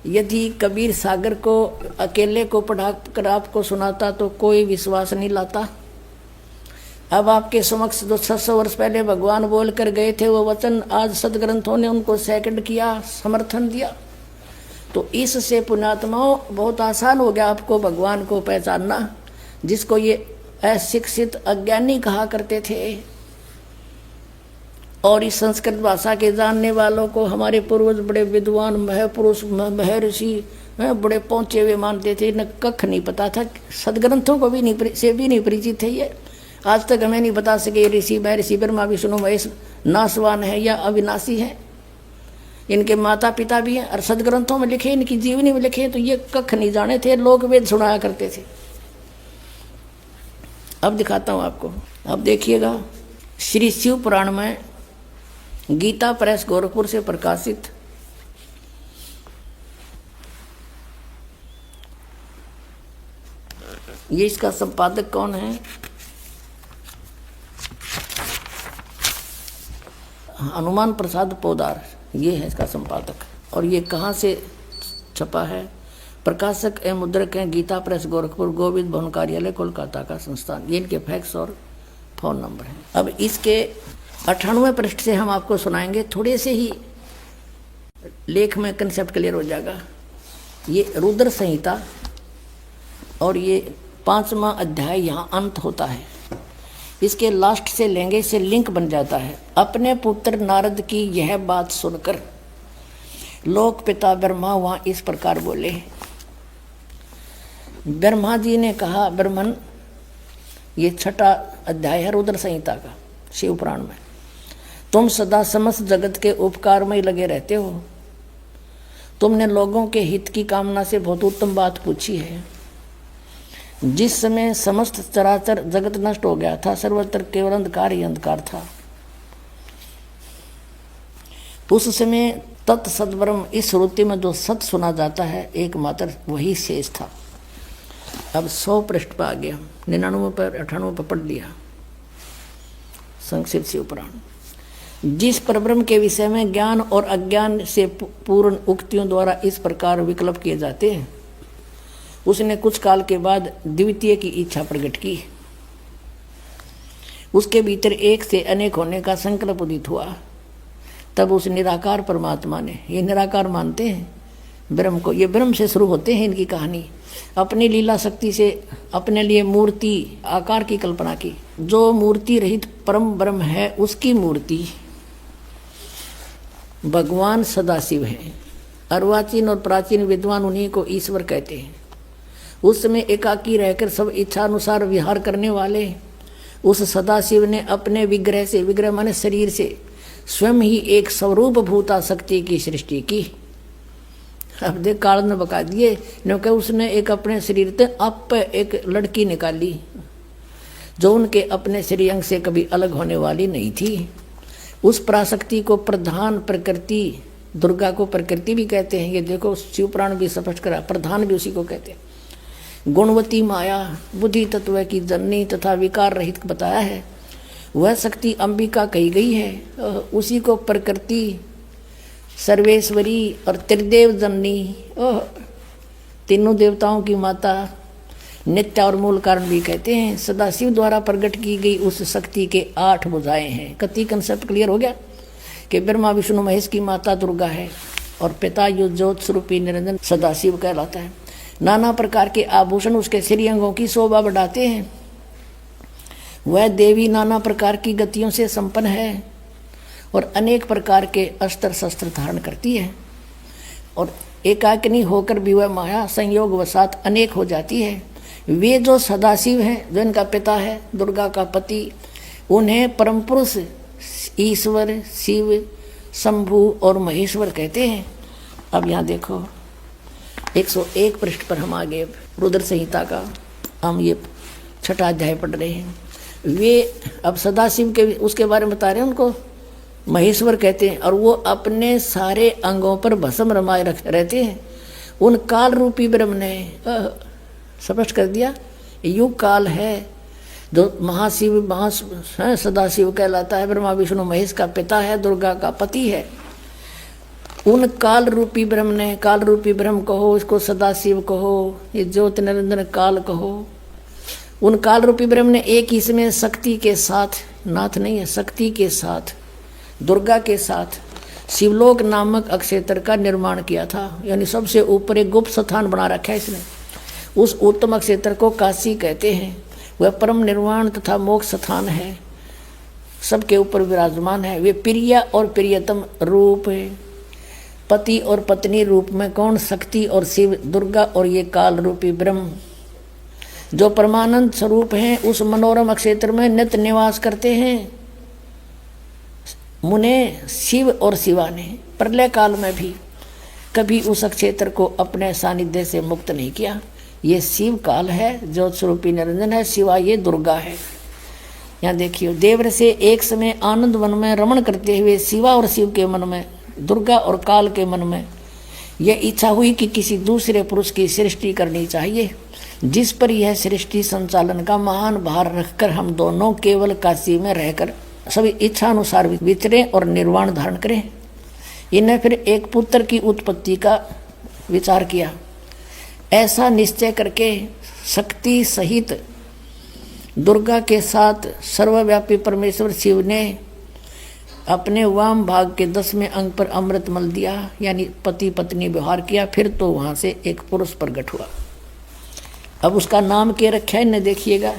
S1: यदि कबीर सागर को अकेले को पढ़ा कर आपको सुनाता तो कोई विश्वास नहीं लाता। अब आपके समक्ष जो 600 वर्ष पहले भगवान बोल कर गए थे वो वचन आज सदग्रंथों ने उनको सेकंड किया, समर्थन दिया। तो इससे पुण्यात्माओं बहुत आसान हो गया आपको भगवान को पहचानना, जिसको ये अशिक्षित अज्ञानी कहा करते थे। और इस संस्कृत भाषा के जानने वालों को हमारे पूर्वज बड़े विद्वान महपुरुष महर्षि बड़े पहुंचे हुए मानते थे। न कख नहीं पता था, सदग्रंथों को भी नहीं परिचित थे। ये आज तक हमें नहीं बता सके ऋषि महर्षि ब्रह्मा विष्णु महेश नाशवान है या अविनाशी है। इनके माता पिता भी हैं और सदग्रंथों में लिखे, इनकी जीवनी में लिखे, तो ये कख नहीं जाने थे, लोक वेद सुनाया करते थे। अब दिखाता हूँ आपको। अब देखिएगा श्री शिव पुराण में गीता प्रेस गोरखपुर से प्रकाशित ये इसका संपादक कौन है? हनुमान प्रसाद पोदार, ये है इसका संपादक। और ये कहाँ से छपा है? प्रकाशक एवं मुद्रक हैं गीता प्रेस गोरखपुर, गोविंद भवन कार्यालय कोलकाता का संस्थान। ये इनके फैक्स और फोन नंबर हैं। अब इसके 98वें पृष्ठ से हम आपको सुनाएंगे, थोड़े से ही लेख में कंसेप्ट क्लियर हो जाएगा। ये रुद्र संहिता और ये 5वां अध्याय यहाँ अंत होता है। इसके लास्ट से लेंगे, इससे लिंक बन जाता है। अपने पुत्र नारद की यह बात सुनकर लोक पिता ब्रह्मा वहाँ इस प्रकार बोले। ब्रह्मा जी ने कहा, ब्रह्मन, ये 6वां अध्याय है रुद्र संहिता का शिव पुराण में, तुम सदा समस्त जगत के उपकार में लगे रहते हो। तुमने लोगों के हित की कामना से बहुत उत्तम बात पूछी है। जिस समय समस्त चराचर जगत नष्ट हो गया था, सर्वत्र केवल अंधकार ही अंधकार था, उस समय तत्सद्ब्रह्म इस श्रुति में जो सत सुना जाता है एकमात्र वही शेष था। अब 100 पृष्ठ पर आ गया, 99 पर 98 पर पढ़ लिया संक्षिप्त शिव पुराण। जिस परब्रह्म के विषय में ज्ञान और अज्ञान से पूर्ण उक्तियों द्वारा इस प्रकार विकल्प किए जाते हैं, उसने कुछ काल के बाद द्वितीय की इच्छा प्रकट की। उसके भीतर एक से अनेक होने का संकल्प उदित हुआ। तब उस निराकार परमात्मा ने, ये निराकार मानते हैं ब्रह्म को, ये ब्रह्म से शुरू होते हैं इनकी कहानी, अपनी लीला शक्ति से अपने लिए मूर्ति आकार की कल्पना की। जो मूर्ति रहित परम ब्रह्म है उसकी मूर्ति भगवान सदाशिव है। अर्वाचीन और प्राचीन विद्वान उन्हीं को ईश्वर कहते हैं। उस समय एकाकी रहकर सब इच्छा अनुसार विहार करने वाले उस सदाशिव ने अपने विग्रह से, विग्रह माने शरीर से, स्वयं ही एक स्वरूप भूता शक्ति की सृष्टि की। अब देख काल ने बका दिए, क्योंकि उसने एक अपने शरीर से आप एक लड़की निकाली जो उनके अपने शरीर अंग से कभी अलग होने वाली नहीं थी। उस पराशक्ति को प्रधान प्रकृति, दुर्गा को प्रकृति भी कहते हैं। ये देखो शिव पुराण भी स्पष्ट करा, प्रधान भी उसी को कहते हैं। गुणवती माया, बुद्धि तत्व की जननी तथा विकार रहित बताया है। वह शक्ति अंबिका कही गई है। उसी को प्रकृति, सर्वेश्वरी और त्रिदेव जननी, तीनों देवताओं की माता, नित्य और मूल कारण भी कहते हैं। सदाशिव द्वारा प्रकट की गई उस शक्ति के 8 भुजाएं हैं। कति कंसेप्ट क्लियर हो गया कि ब्रह्मा विष्णु महेश की माता दुर्गा है और पिता यो ज्योत स्वरूपी निरंजन सदाशिव कहलाता है। नाना प्रकार के आभूषण उसके श्री अंगों की शोभा बढ़ाते हैं। वह देवी नाना प्रकार की गतियों से संपन्न है और अनेक प्रकार के अस्त्र शस्त्र धारण करती है। और एकाकिनी होकर भी वह माया संयोग वसात अनेक हो जाती है। वे जो सदाशिव हैं, जो इनका पिता है, दुर्गा का पति, उन्हें परम पुरुष ईश्वर, शिव, शंभु और महेश्वर कहते हैं। अब यहाँ देखो 101 पृष्ठ पर हम आगे रुद्र संहिता का हम ये 6वां अध्याय पढ़ रहे हैं। वे अब सदाशिव के उसके बारे में बता रहे हैं, उनको महेश्वर कहते हैं और वो अपने सारे अंगों पर भस्म रमाए रहते हैं। उन काल रूपी ब्रह्म ने स्पष्ट कर दिया, युग काल है जो महाशिव सदाशिव कहलाता है। ब्रह्मा विष्णु महेश का पिता है, दुर्गा का पति है। उन काल रूपी ब्रह्म ने, काल रूपी ब्रह्म कहो, इसको सदाशिव कहो, ये ज्योत निरंजन काल कहो, उन काल रूपी ब्रह्म ने एक ही समय शक्ति के साथ, नाथ नहीं है, शक्ति के साथ, दुर्गा के साथ शिवलोक नामक अक्षेत्र का निर्माण किया था। यानी सबसे ऊपर एक गुप्त स्थान बना रखा है इसने। उस उत्तम अक्षेत्र को काशी कहते हैं। वह परम निर्वाण तथा मोक्ष स्थान है, सबके ऊपर विराजमान है। वे प्रिय और प्रियतम रूप है, पति और पत्नी रूप में कौन? शक्ति और शिव, दुर्गा और ये काल रूपी ब्रह्म जो परमानंद स्वरूप हैं, उस मनोरम क्षेत्र में नित्य निवास करते हैं। मुने शिव और शिवा ने प्रलय काल में भी कभी उस क्षेत्र को अपने सानिध्य से मुक्त नहीं किया। ये शिव काल है, ज्योत स्वरूपी निरंजन है। शिवा ये दुर्गा है। यहाँ देखियो, देवर से एक समय आनंद वन में रमण करते हुए शिवा और शिव के मन में, दुर्गा और काल के मन में यह इच्छा हुई कि किसी दूसरे पुरुष की सृष्टि करनी चाहिए, जिस पर यह सृष्टि संचालन का महान भार रखकर हम दोनों केवल काशी में रहकर सभी इच्छा अनुसार विचरें और निर्वाण धारण करें। इन्हें फिर एक पुत्र की उत्पत्ति का विचार किया। ऐसा निश्चय करके शक्ति सहित दुर्गा के साथ सर्वव्यापी परमेश्वर शिव ने अपने वाम भाग के 10वें अंग पर अमृत मल दिया, यानी पति पत्नी व्यवहार किया। फिर तो वहां से एक पुरुष प्रकट हुआ। अब उसका नाम क्या रखा है इन्हें देखिएगा।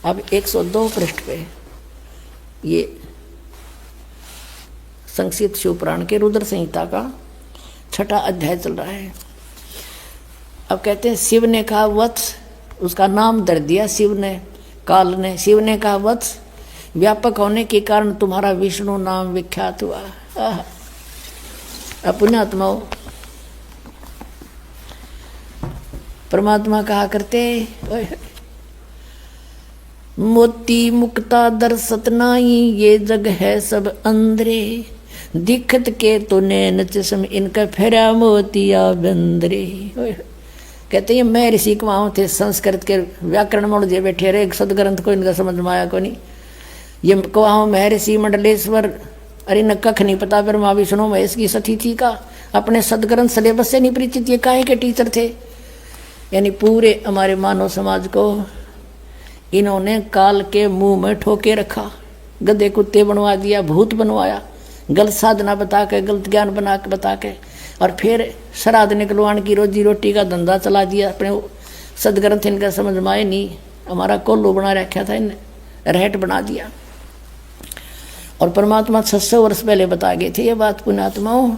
S1: अब 102 पृष्ठ पे ये संक्षिप्त शिवपुराण के रुद्र संहिता का 6वां अध्याय चल रहा है। अब कहते हैं शिव ने कहा वत्स, उसका नाम धर दिया शिव ने, काल ने। शिव ने कहा वत्स, व्यापक होने के कारण तुम्हारा विष्णु नाम विख्यात हुआ। पुण्यात्माओं, परमात्मा कहा करते मोती मुक्ता दर्शत नाई, ये जग है सब अंदरे, दिखत के तो नैन चश्म इनका फेरा मोतिया बंदरे। कहते हैं मैं ऋषि कुमाऊं थे, संस्कृत के व्याकरण में जे बैठे रहे, सदग्रंथ को इनका समझ में आया को नहीं। ये कुआं महर्षि मंडलेश्वर, अरे न कख नहीं पता, ब्रह्मा विष्णु महेश की सतिथि का अपने सदग्रंथ सिलेबस से नहीं परिचित, ये काहे के टीचर थे। यानी पूरे हमारे मानव समाज को इन्होंने काल के मुंह में ठोके रखा, गधे कुत्ते बनवा दिया, भूत बनवाया, गलत साधना बता के, गलत ज्ञान बना के बता के, और फिर श्राद्ध निकलवाने की रोजी रोटी का धंधा चला दिया। अपने सदग्रंथ इनका समझ में आए नहीं, हमारा कोल्लू बना रखा था, इन्हें रहट बना दिया। और परमात्मा 600 वर्ष पहले बता गए थे ये बात। पुण्यात्माओं,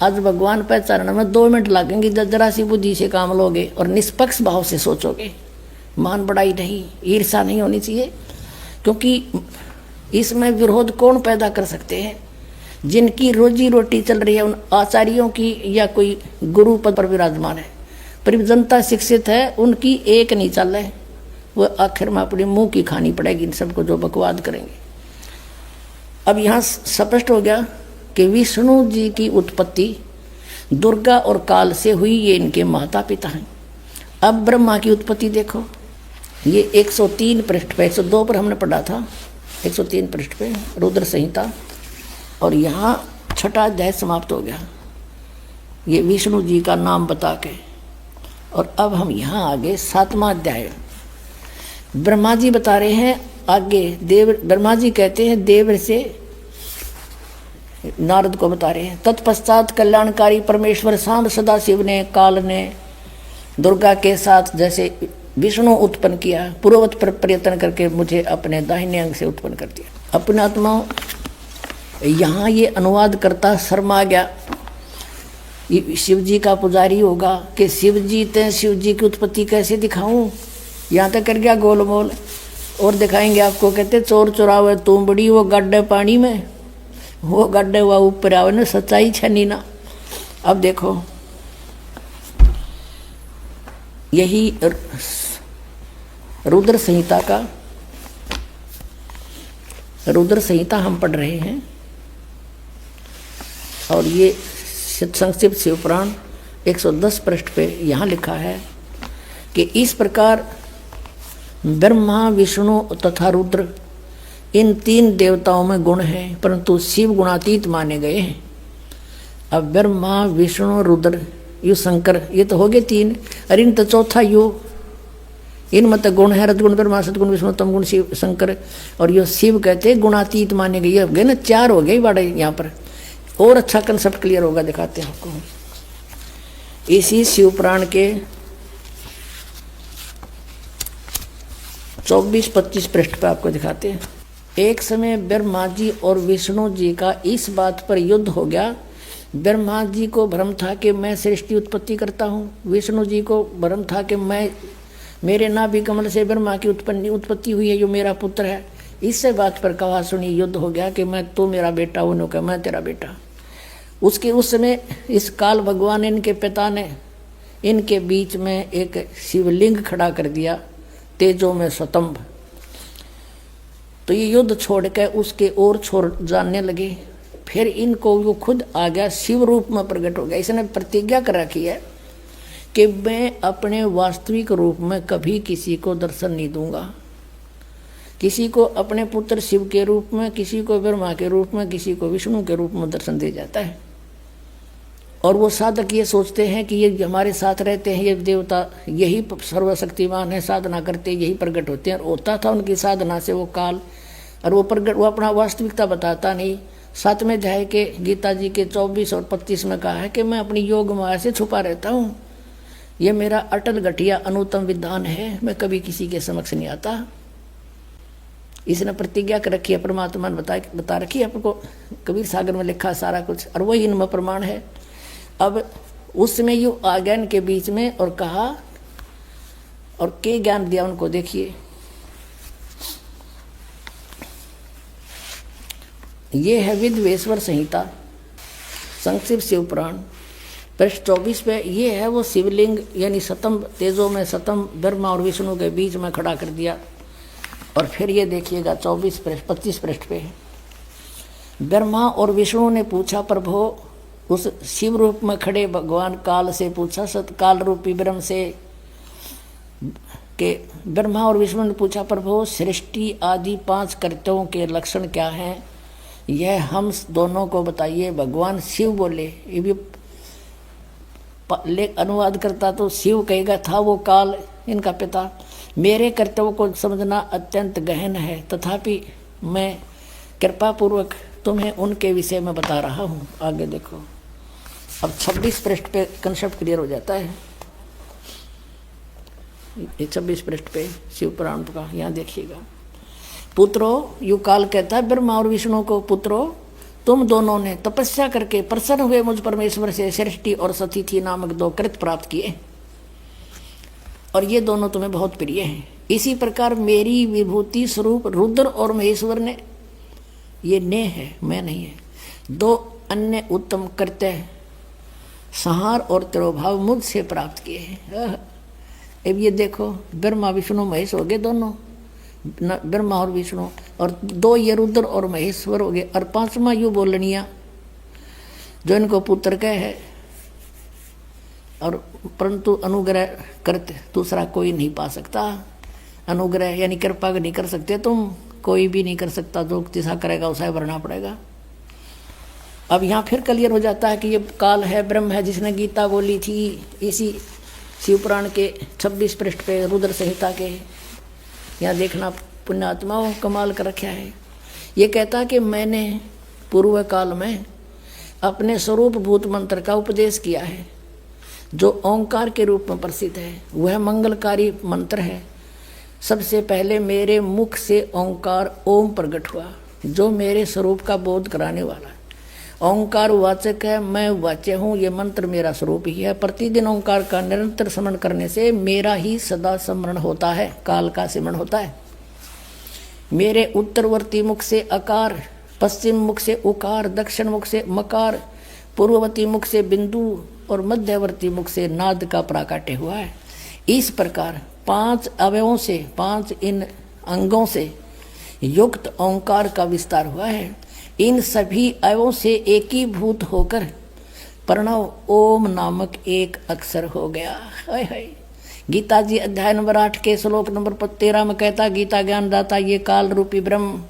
S1: आज भगवान पहचानने में 2 मिनट लगेंगे जब जरा सी बुद्धि से काम लोगे और निष्पक्ष भाव से सोचोगे। मान बढ़ाई नहीं, ईर्षा नहीं होनी चाहिए, क्योंकि इसमें विरोध कौन पैदा कर सकते हैं। जिनकी रोजी रोटी चल रही है उन आचार्यों की या कोई गुरु पद पर विराजमान है, पर जनता शिक्षित है, उनकी एक नहीं चल रहे, वो आखिर में अपने मुंह की खानी पड़ेगी इन सबको जो बकवाद करेंगे। अब यहाँ स्पष्ट हो गया कि विष्णु जी की उत्पत्ति दुर्गा और काल से हुई, ये इनके माता पिता हैं। अब ब्रह्मा की उत्पत्ति देखो, ये 103 पृष्ठ पे, 102 पर हमने पढ़ा था, 103 पृष्ठ पे रुद्र संहिता, और यहाँ 6वां अध्याय समाप्त हो गया ये विष्णु जी का नाम बता के। और अब हम यहाँ आगे 7वां अध्याय, ब्रह्मा जी बता रहे हैं आगे। देव ब्रह्मा जी कहते हैं देव से नारद को बता रहे हैं, तत्पश्चात कल्याणकारी परमेश्वर सांब सदा शिव ने काल ने दुर्गा के साथ जैसे विष्णु उत्पन्न किया, पूर्ववत पर प्रयत्न करके मुझे अपने दाहिने अंग से उत्पन्न कर दिया। अपने आत्माओं, यहाँ ये अनुवाद करता शर्मा गया, शिव जी का पुजारी होगा कि शिव जी ते शिव जी की उत्पत्ति कैसे दिखाऊं, यहाँ तक कर गया गोलमोल। और दिखाएंगे आपको, कहते चोर चुरावे तुम बड़ी, वो गड्ढे पानी में, वो गड्ढे हुआ ऊपर आवे ना, सच्चाई छनी ना। अब देखो यही रुद्र संहिता का, रुद्र संहिता हम पढ़ रहे हैं, और ये संक्षिप्त शिवपुराण 110 पृष्ठ पे यहाँ लिखा है कि इस प्रकार ब्रह्मा विष्णु तथा रुद्र इन 3 देवताओं में गुण हैं, परंतु शिव गुणातीत माने गए हैं। अब ब्रह्मा विष्णु रुद्र यु शंकर, ये तो हो गए 3, और इन तो चौथा यु, इन मत गुण है रजगुण ब्रह्मा सतगुण विष्णु तमगुण शिव शंकर, और यो शिव कहते हैं गुणातीत माने गए। हो गए ना 4 हो गए बड़े यहाँ पर, और अच्छा कंसेप्ट क्लियर होगा, दिखाते हैं आपको। इसी शिवपुराण के 24-25 पृष्ठ पर आपको दिखाते हैं। एक समय ब्रह्मा जी और विष्णु जी का इस बात पर युद्ध हो गया। ब्रह्मा जी को भ्रम था कि मैं सृष्टि उत्पत्ति करता हूँ, विष्णु जी को भ्रम था कि मैं, मेरे नाभि कमल से ब्रह्मा की उत्पत्ति हुई है, जो मेरा पुत्र है। इससे बात पर कहा सुनी युद्ध हो गया कि मैं तो मेरा बेटा, उन्होंने कहा मैं तेरा बेटा। उसके उस समय इस काल भगवान इनके पिता ने इनके बीच में एक शिवलिंग खड़ा कर दिया, तेजों में स्वतंभ। तो ये युद्ध छोड़ के उसके और छोड़ जानने लगे। फिर इनको वो खुद आ गया, शिव रूप में प्रकट हो गया। इसने प्रतिज्ञा कर रखी है कि मैं अपने वास्तविक रूप में कभी किसी को दर्शन नहीं दूंगा। किसी को अपने पुत्र शिव के रूप में, किसी को ब्रह्मा के रूप में, किसी को विष्णु के रूप में दर्शन दे जाता है। और वो साधक ये सोचते हैं कि ये हमारे साथ रहते हैं, ये देवता यही सर्वशक्तिमान है, साधना करते यही प्रकट होते हैं। और होता था उनकी साधना से वो काल, और वो प्रकट, वो अपना वास्तविकता बताता नहीं। 7वें अध्याय के गीता जी के 24 और 25 में कहा है कि मैं अपनी योग माया से छुपा रहता हूँ, ये मेरा अटल घटिया अनुत्तम विधान है, मैं कभी किसी के समक्ष नहीं आता। इसने प्रतिज्ञा कर रखी है, परमात्मा ने बता रखी है आपको, कबीर सागर में लिखा सारा कुछ, और वही इनमें प्रमाण है। अब उसमें यू आ गया इनके बीच में और कहा, और क्या ज्ञान दिया उनको, देखिए ये है विद्वेश्वर संहिता, संक्षिप्त शिव पुराण, पृष्ठ 24 पे। ये है वो शिवलिंग, यानी सतम तेजों में सतम ब्रह्मा और विष्णु के बीच में खड़ा कर दिया। और फिर ये देखिएगा 25 पृष्ठ पे, ब्रह्मा और विष्णु ने पूछा, प्रभु, उस शिव रूप में खड़े भगवान काल से पूछा, सतकाल रूपी ब्रह्म से, के ब्रह्मा और विष्णु ने पूछा, प्रभु, सृष्टि आदि 5 कर्तव्यों के लक्षण क्या हैं, यह हम दोनों को बताइए। भगवान शिव बोले, ये भी अनुवाद करता तो शिव कहेगा, था वो काल इनका पिता, मेरे कर्तव्य को समझना अत्यंत गहन है, तथापि मैं कृपा पूर्वक तुम्हें उनके विषय में बता रहा हूँ। आगे देखो, अब 26 पृष्ठ पे कंसेप्ट क्लियर हो जाता है। ये 26 पृष्ठ पे शिव पुराण का, यहाँ देखिएगा, पुत्रो, यू काल कहता है ब्रह्मा और विष्णु को, पुत्रो, तुम दोनों ने तपस्या करके प्रसन्न हुए मुझ परमेश्वर से सृष्टि और सतिथि नामक 2 कृत प्राप्त किए, और ये दोनों तुम्हें बहुत प्रिय हैं। इसी प्रकार मेरी विभूति स्वरूप रुद्र और महेश्वर ने, ये ने है, मैं नहीं है, 2 अन्य उत्तम कर्तव्य संहार और तिरोभाव मुझसे प्राप्त किए हैं। अब ये देखो, ब्रह्मा विष्णु महेश हो गए दोनों, ब्रह्मा और विष्णु, और 2 ये रुद्र और महेश्वर हो गए, और 5वां यू बोलनिया जो इनको पुत्र कह है, और परंतु अनुग्रह करते दूसरा कोई नहीं पा सकता। अनुग्रह यानी कृपा नहीं कर सकते तुम, कोई भी नहीं कर सकता, जो जैसा करेगा उसे भरना पड़ेगा। अब यहाँ फिर क्लियर हो जाता है कि ये काल है, ब्रह्म है, जिसने गीता बोली थी। इसी शिवपुराण के 26 पृष्ठ पे रुद्र संहिता के, यहाँ देखना पुण्यात्माओं कमाल कर रखा है। ये कहता कि मैंने पूर्व काल में अपने स्वरूप भूत मंत्र का उपदेश किया है, जो ओंकार के रूप में प्रसिद्ध है। वह मंगलकारी मंत्र है। सबसे पहले मेरे मुख से ओंकार ओम प्रकट हुआ, जो मेरे स्वरूप का बोध कराने वाला है। ओंकार वाचक है, मैं वाच्य हूँ, ये मंत्र मेरा स्वरूप ही है। प्रतिदिन ओंकार का निरंतर स्मरण करने से मेरा ही सदा स्मरण होता है, काल का स्मरण होता है। मेरे उत्तरवर्ती मुख से अकार, पश्चिम मुख से उकार, दक्षिण मुख से मकार, पूर्ववर्ती मुख से बिंदु और मध्यवर्ती मुख से नाद का प्राकट्य हुआ है। इस प्रकार 5 अवयवों से, 5 इन अंगों से युक्त ओंकार का विस्तार हुआ है। इन सभी अवयवों से एकीभूत होकर प्रणव ओम नामक एक अक्षर हो गया। हाय हाय। गीता जी अध्याय नंबर 8 के श्लोक नंबर 13 में कहता, गीता ज्ञान दाता ये काल रूपी ब्रह्म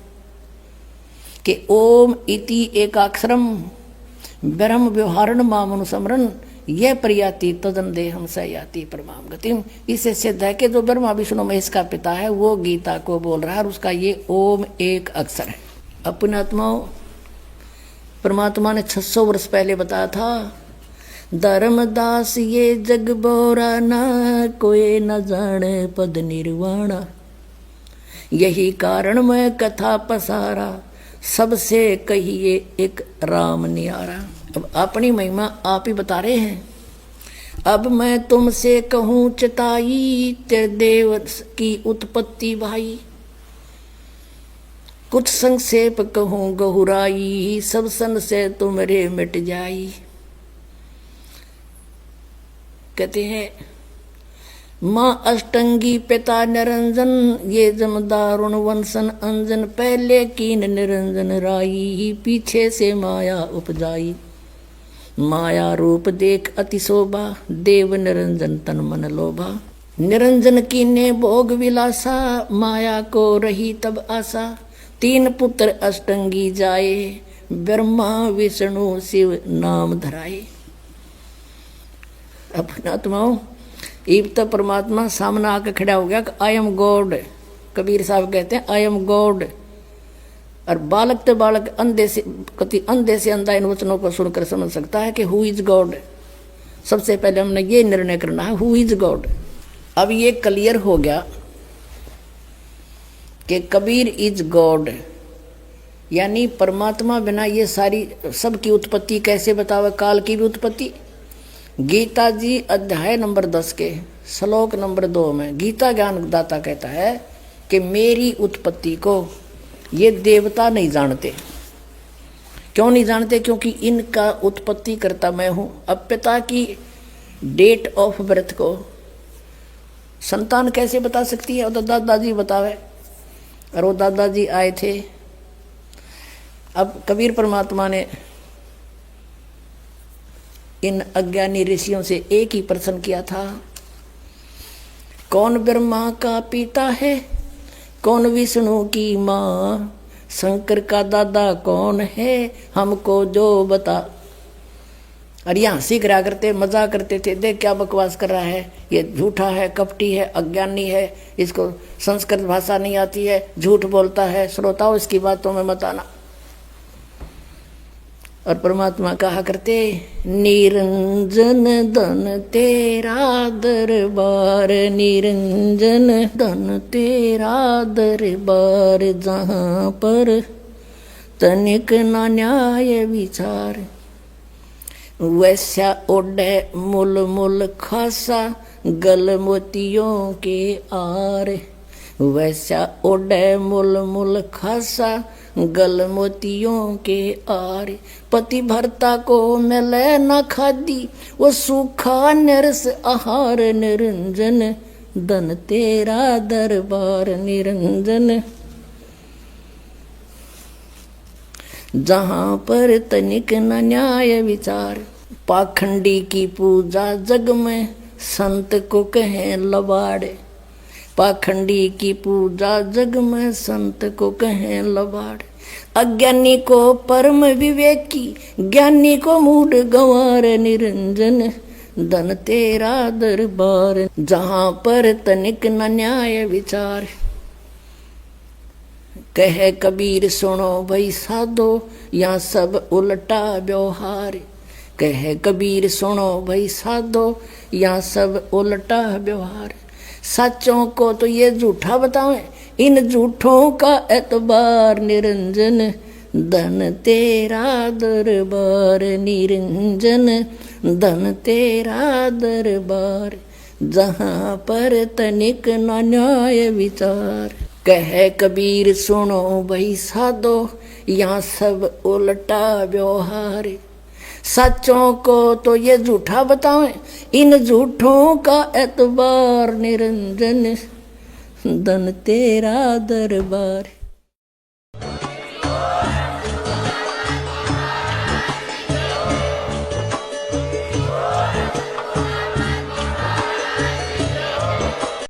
S1: के ओम इति एकाक्षरम ब्रह्म व्यवहारण मामनुसमरण यह प्रयाति तदन देहम सयाति परमाम गतिम। इससे सिद्ध है कि जो ब्रह्मा विष्णु महेश का पिता है वो गीता को बोल रहा है, और उसका ये ओम एक अक्षर है। अपने आत्माओं, परमात्मा ने 600 वर्ष पहले बताया था, धर्मदास ये जग बोरा ना कोई न जाने पद निर्वाणा, यही कारण मैं कथा पसारा सबसे कहिए एक राम नियारा। अब अपनी महिमा आप ही बता रहे हैं। अब मैं तुमसे कहूँ चिताई, तेरे देव की उत्पत्ति भाई, कुछ संक्षेप कहूँ गहुराई, सब सन से तुम्हारे मिट जाई। कहते हैं माँ अष्टंगी पिता निरंजन, ये जमदारुण वंशन अंजन, पहले कीन निरंजन राई, पीछे से माया उपजाई। माया रूप देख अति शोभा, देव निरंजन तन मन लोभा। निरंजन कीने भोग विलासा, माया को रही तब आशा। 3 पुत्र अष्टंगी जाए, ब्रह्मा विष्णु शिव नाम धराए। अपने आत्माओं इब तो परमात्मा सामने आकर खड़ा हो गया कि आई एम गॉड। कबीर साहब कहते हैं आई एम गॉड। और बालक तो बालक अंधे से अंधा इन वचनों को सुनकर समझ सकता है कि हु इज गॉड। सबसे पहले हमने ये निर्णय करना है हु इज गॉड। अब ये क्लियर हो गया कि कबीर इज गॉड, यानी परमात्मा बिना ये सारी सबकी उत्पत्ति कैसे बतावे, काल की भी उत्पत्ति। गीता जी अध्याय नंबर 10 के श्लोक नंबर 2 में गीता ज्ञान दाता कहता है कि मेरी उत्पत्ति को ये देवता नहीं जानते। क्यों नहीं जानते? क्योंकि इनका उत्पत्ति करता मैं हूं। अब पिता की डेट ऑफ बर्थ को संतान कैसे बता सकती है? वो तो दादाजी बतावे, और वो दादाजी आए थे। अब कबीर परमात्मा ने इन अज्ञानी ऋषियों से एक ही प्रश्न किया था, कौन ब्रह्मा का पिता है, कौन विष्णु की माँ, शंकर का दादा कौन है, हमको जो बता। और यहाँ सीख रहा करते, मजाक करते थे, देख क्या बकवास कर रहा है, ये झूठा है, कपटी है, अज्ञानी है, इसको संस्कृत भाषा नहीं आती है, झूठ बोलता है, श्रोताओं इसकी बातों में मत आना। और परमात्मा कहा करते, निरंजन धन तेरा दरबार, निरंजन धन तेरा दरबार, जहाँ पर तनिक न न्याय विचार, वैसा ओढ़े मुल मुल खासा गल मोतियों के आर, वैसा ओढ़े मुल मुल खासा गल मोतियों के आर, पति भरता को मिले न खादी, वो सूखा नरस आहार, निरंजन धन तेरा दरबार, निरंजन जहाँ पर तनिक न न्याय विचार, पाखंडी की पूजा जग में संत को कहें लबाड़े, पाखंडी की पूजा जग में संत को कहें लबाड़, अज्ञानी को परम विवेकी, ज्ञानी को मूढ़ गंवार, निरंजन धन तेरा दरबार, जहाँ पर तनिक न न्याय विचार। कहे कबीर सुनो भाई साधो, यहाँ सब उल्टा व्यवहार, कहे कबीर सुनो भाई साधो, यहाँ सब उल्टा व्यवहार, सच्चों को तो ये झूठा बतावें, इन झूठों का एतबार, निरंजन धन तेरा दरबार, निरंजन धन तेरा दरबार, जहाँ पर तनिक न न्याय विचार। कहे कबीर सुनो भाई साधो, यहाँ सब उल्टा व्यवहार, सच्चों को तो ये झूठा बतावें, इन झूठों का एतबार, निरंजन धन तेरा दरबार।